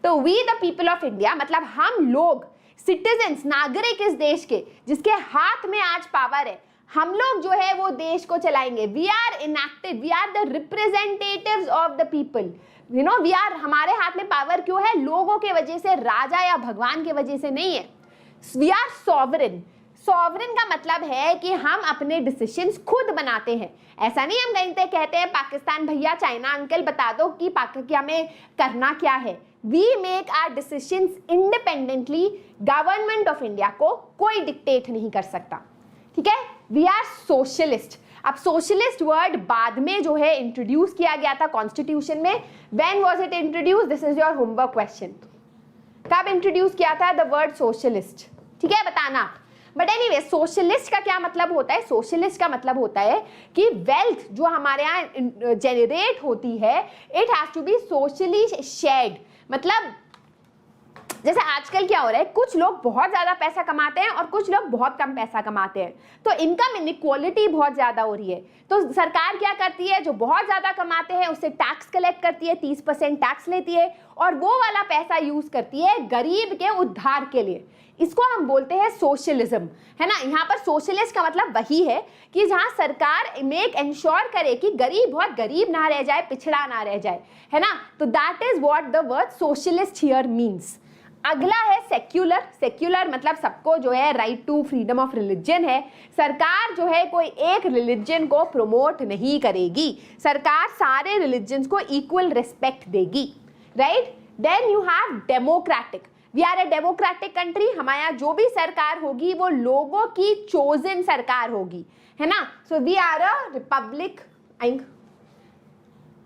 तो we the people of India मतलब हम लोग, सिटीजन्स, नागरिक इस देश के, जिसके हाथ में आज पावर है, हम लोग जो है वो देश को चलाएंगे। We are inactive, we are the representatives of the people, you know. We are, हमारे हाथ में पावर क्यों है? लोगों के वजह से, राजा या भगवान के वजह से नहीं है। We are sovereign. सॉवरेन का मतलब है कि हम अपने डिसीजंस खुद बनाते हैं। ऐसा नहीं हम कहीं कहते हैं पाकिस्तान भैया, चाइना अंकल बता दो कि पाकिस्तान में करना क्या है। We make our decisions independently. Government of India को कोई डिक्टेट नहीं कर सकता। ठीक है, वी आर सोशलिस्ट। अब सोशलिस्ट वर्ड बाद में जो है इंट्रोड्यूस किया गया था कॉन्स्टिट्यूशन में। When was it introduce? This is your homework question. कब इंट्रोड्यूस किया था द वर्ड सोशलिस्ट? ठीक है, बताना। बट एनीवे, सोशलिस्ट का क्या मतलब होता है? सोशलिस्ट का मतलब होता है कि वेल्थ जो हमारे यहाँ जेनरेट होती है, it has to be socially shared. मतलब जैसे आजकल क्या हो रहा है, कुछ लोग बहुत ज्यादा पैसा कमाते हैं और कुछ लोग बहुत कम पैसा कमाते हैं, तो इनकम इनइक्वालिटी बहुत ज्यादा हो रही है। तो सरकार क्या करती है, जो बहुत ज्यादा कमाते हैं उससे टैक्स कलेक्ट करती है, 30% टैक्स लेती है और वो वाला पैसा यूज करती है गरीब के उद्धार के लिए। इसको हम बोलते हैं सोशलिज्म, है ना। यहाँ पर सोशलिस्ट का मतलब वही है कि जहाँ सरकार मेक एंश्योर करे कि गरीब बहुत गरीब ना रह जाए, पिछड़ा ना रह जाए, है ना। तो that is what the word socialist here means. अगला है सेक्युलर। सेक्युलर मतलब सबको जो है right to freedom of religion है। सरकार जो है कोई एक रिलीजन को प्रमोट नहीं करेगी, सरकार सारे रिलीजन्स को इक्वल रिस्पेक्ट देगी, right. Then you have democratic. We are a democratic country, हमारे यहाँ जो भी सरकार होगी वो लोगों की चोजन सरकार होगी, है ना। So we are a republic.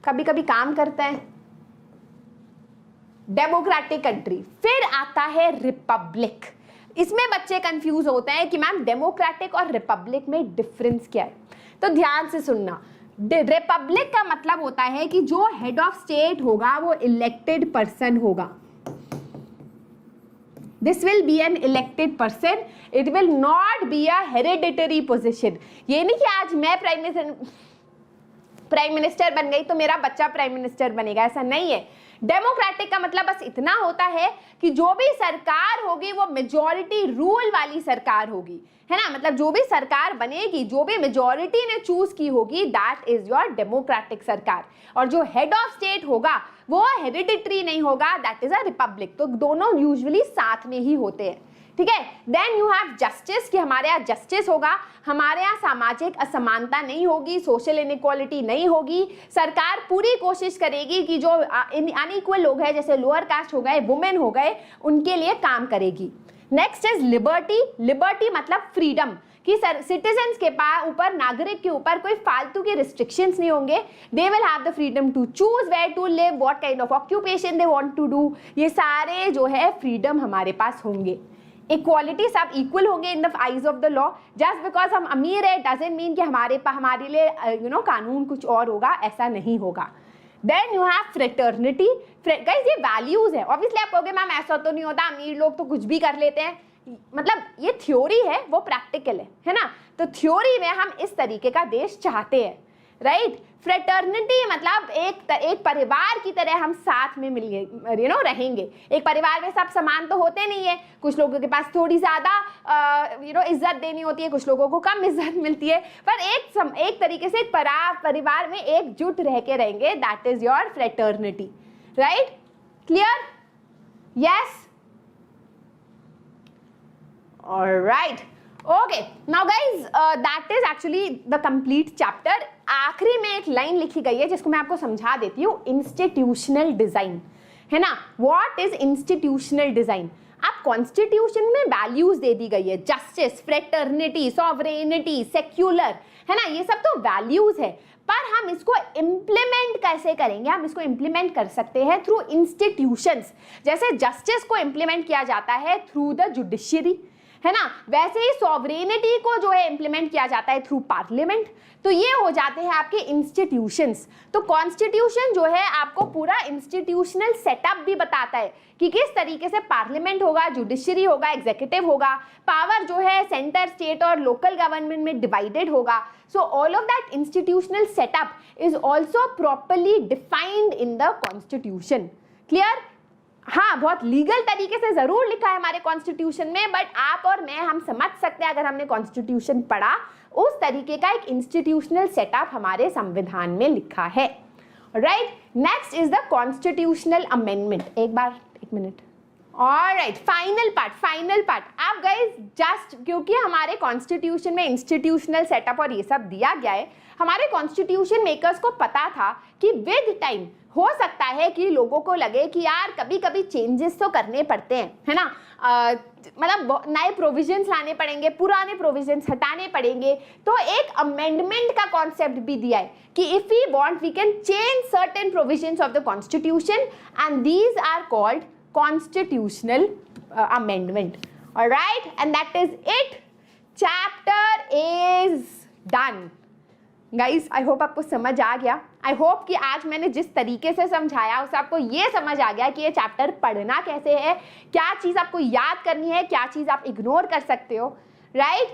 कभी कभी काम करता है डेमोक्रेटिक कंट्री। फिर आता है रिपब्लिक। इसमें बच्चे कंफ्यूज होते हैं कि मैम डेमोक्रेटिक और रिपब्लिक में डिफरेंस क्या है, तो ध्यान से सुनना। रिपब्लिक का मतलब होता है कि जो हेड ऑफ स्टेट होगा वो इलेक्टेड पर्सन होगा। This will be an elected person. It will not be a hereditary position. ये नहीं कि आज मैं प्राइम मिनिस्टर बन गई तो मेरा बच्चा प्राइम मिनिस्टर बनेगा, ऐसा नहीं है। डेमोक्रेटिक का मतलब बस इतना होता है कि जो भी सरकार होगी वो मेजॉरिटी रूल वाली सरकार होगी, है ना। मतलब जो भी सरकार बनेगी, जो भी मेजॉरिटी ने चूज की होगी, दैट इज योर डेमोक्रेटिक सरकार। और जो हेड ऑफ स्टेट होगा वो हेरिडिटरी नहीं होगा, दैट इज अ रिपब्लिक। तो दोनों यूजुअली साथ में ही होते हैं, ठीक है। देन यू हैव जस्टिस, कि हमारे यहाँ जस्टिस होगा, हमारे यहाँ सामाजिक असमानता नहीं होगी, सोशल इनइक्वालिटी नहीं होगी। सरकार पूरी कोशिश करेगी कि जो अनइक्वल लोग हैं, जैसे लोअर कास्ट हो गए, वुमेन हो गए, उनके लिए काम करेगी। Next is liberty. लिबर्टी मतलब फ्रीडम, कि सिटीजन्स के ऊपर, नागरिक के ऊपर कोई फालतू के रिस्ट्रिक्शंस नहीं होंगे। They will have the freedom to choose where to live, what kind of occupation they want to do. ये सारे जो है फ्रीडम हमारे पास होंगे। इक्वालिटी, सब इक्वल होंगे in the eyes of the law. Just because हम अमीर है डजंट मीन कि हमारे लिए कानून कुछ और होगा, ऐसा नहीं होगा। Then you have fraternity. Guys ये वैल्यूज है। ऑब्वियसली आप कहोगे मैम ऐसा तो नहीं होता, अमीर लोग तो कुछ भी कर लेते हैं। मतलब ये थ्योरी है, वो प्रैक्टिकल है ना। तो थ्योरी में हम इस तरीके का देश चाहते हैं, राइट। फ्रेटर्निटी मतलब एक परिवार की तरह हम साथ में मिल रहेंगे। एक परिवार में सब समान तो होते नहीं है, कुछ लोगों के पास थोड़ी ज्यादा इज्जत देनी होती है, कुछ लोगों को कम इज्जत मिलती है, पर एक तरीके से एक परिवार में एकजुट रह के रहेंगे, that is your fraternity, right. Clear? Yes, alright, okay, now guys that is actually the complete chapter। आखिरी में एक लाइन लिखी गई है जिसको मैं आपको समझा देती हूँ, इंस्टीट्यूशनल डिजाइन, है ना। What is institutional design? आप कॉन्स्टिट्यूशन में वैल्यूज दे दी गई है, जस्टिस, फ्रेटर्निटी, सॉवरेनिटी, सेक्युलर, है ना। ये सब तो वैल्यूज है, पर हम इसको इम्प्लीमेंट कैसे करेंगे? हम इसको इम्प्लीमेंट कर सकते हैं थ्रू इंस्टीट्यूशंस। जैसे जस्टिस को इम्प्लीमेंट किया जाता है थ्रू द जुडिशरी, है ना, वैसे ही सॉवरेनिटी को जो है इंप्लीमेंट किया जाता है थ्रू पार्लियामेंट। तो ये हो जाते हैं आपके इंस्टीट्यूशंस। तो कॉन्स्टिट्यूशन जो है आपको पूरा इंस्टीट्यूशनल सेटअप भी बताता है कि किस तरीके से पार्लियामेंट होगा, जुडिशरी होगा, एग्जीक्यूटिव होगा, पावर जो है सेंटर, स्टेट और लोकल गवर्नमेंट में डिवाइडेड होगा। सो all of that institutional setup is also properly defined in the constitution. Clear? हाँ, बहुत लीगल तरीके से जरूर लिखा है हमारे कॉन्स्टिट्यूशन में, बट आप और मैं हम समझ सकते हैं अगर हमने कॉन्स्टिट्यूशन पढ़ा, उस तरीके का एक इंस्टीट्यूशनल सेटअप हमारे संविधान में लिखा है, right. Next is the constitutional amendment. एक मिनट। Alright, final part. आप गाइस जस्ट क्योंकि हमारे कॉन्स्टिट्यूशन में इंस्टीट्यूशनल सेटअप और ये सब दिया गया है, हमारे कॉन्स्टिट्यूशन मेकर्स को पता था कि विद टाइम हो सकता है कि लोगों को लगे कि यार कभी कभी चेंजेस तो करने पड़ते हैं, है ना। मतलब नए प्रोविजंस लाने पड़ेंगे, पुराने प्रोविजंस हटाने पड़ेंगे। तो एक अमेंडमेंट का कॉन्सेप्ट भी दिया है कि if we want we can change certain provisions of the constitution and these are called constitutional amendment. All right, and that is it. Chapter is done. Guys, I hope आपको समझ आ गया। आई होप कि आज मैंने जिस तरीके से समझाया उससे आपको ये समझ आ गया कि ये चैप्टर पढ़ना कैसे है, क्या चीज़ आपको याद करनी है, क्या चीज़ आप इग्नोर कर सकते हो, right?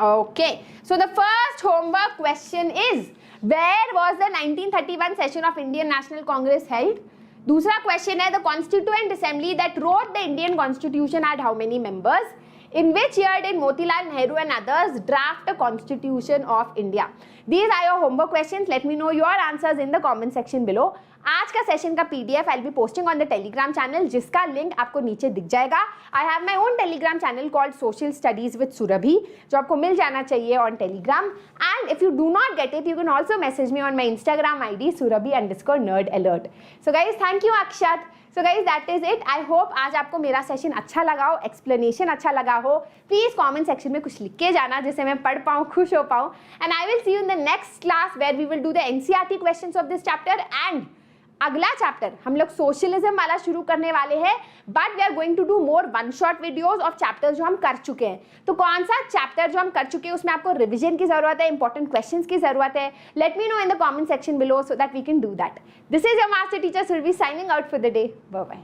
Okay, so the first homework question is where was the 1931 session of Indian National Congress held? दूसरा क्वेश्चन है the constituent assembly that wrote the Indian constitution had how many members? In which year did Motilal Nehru and others draft a constitution of India? These are your homework questions. Let me know your answers in the comment section below. आज का सेशन का PDF I'll be posting on the Telegram channel, जिसका लिंक आपको नीचे दिख जाएगा. I have my own Telegram channel called Social Studies with Surabhi, जो आपको मिल जाना चाहिए on Telegram. And if you do not get it, you can also message me on my Instagram ID surabhi_nerdalert. So guys, thank you Akshat. So guys, that is it. I hope आज आपको मेरा सेशन अच्छा लगा हो, एक्सप्लेनेशन अच्छा लगा हो. प्लीज कमेंट सेक्शन में कुछ लिख के जाना जिससे मैं पढ़ पाऊँ, खुश हो पाऊँ. And I will see you in the next class where we will do the NCERT questions of this chapter. And अगला चैप्टर हम लोग सोशलिज्म वाला शुरू करने वाले हैं, but we are going to do more one shot videos of chapter जो हम कर चुके हैं. तो कौन सा चैप्टर जो हम कर चुके हैं उसमें आपको रिवीजन की जरूरत है, इंपॉर्टेंट क्वेश्चंस की जरूरत है? Let me know in the comment section below so that we can do that. This is your master teacher Surabhi signing out for the day. Bye bye.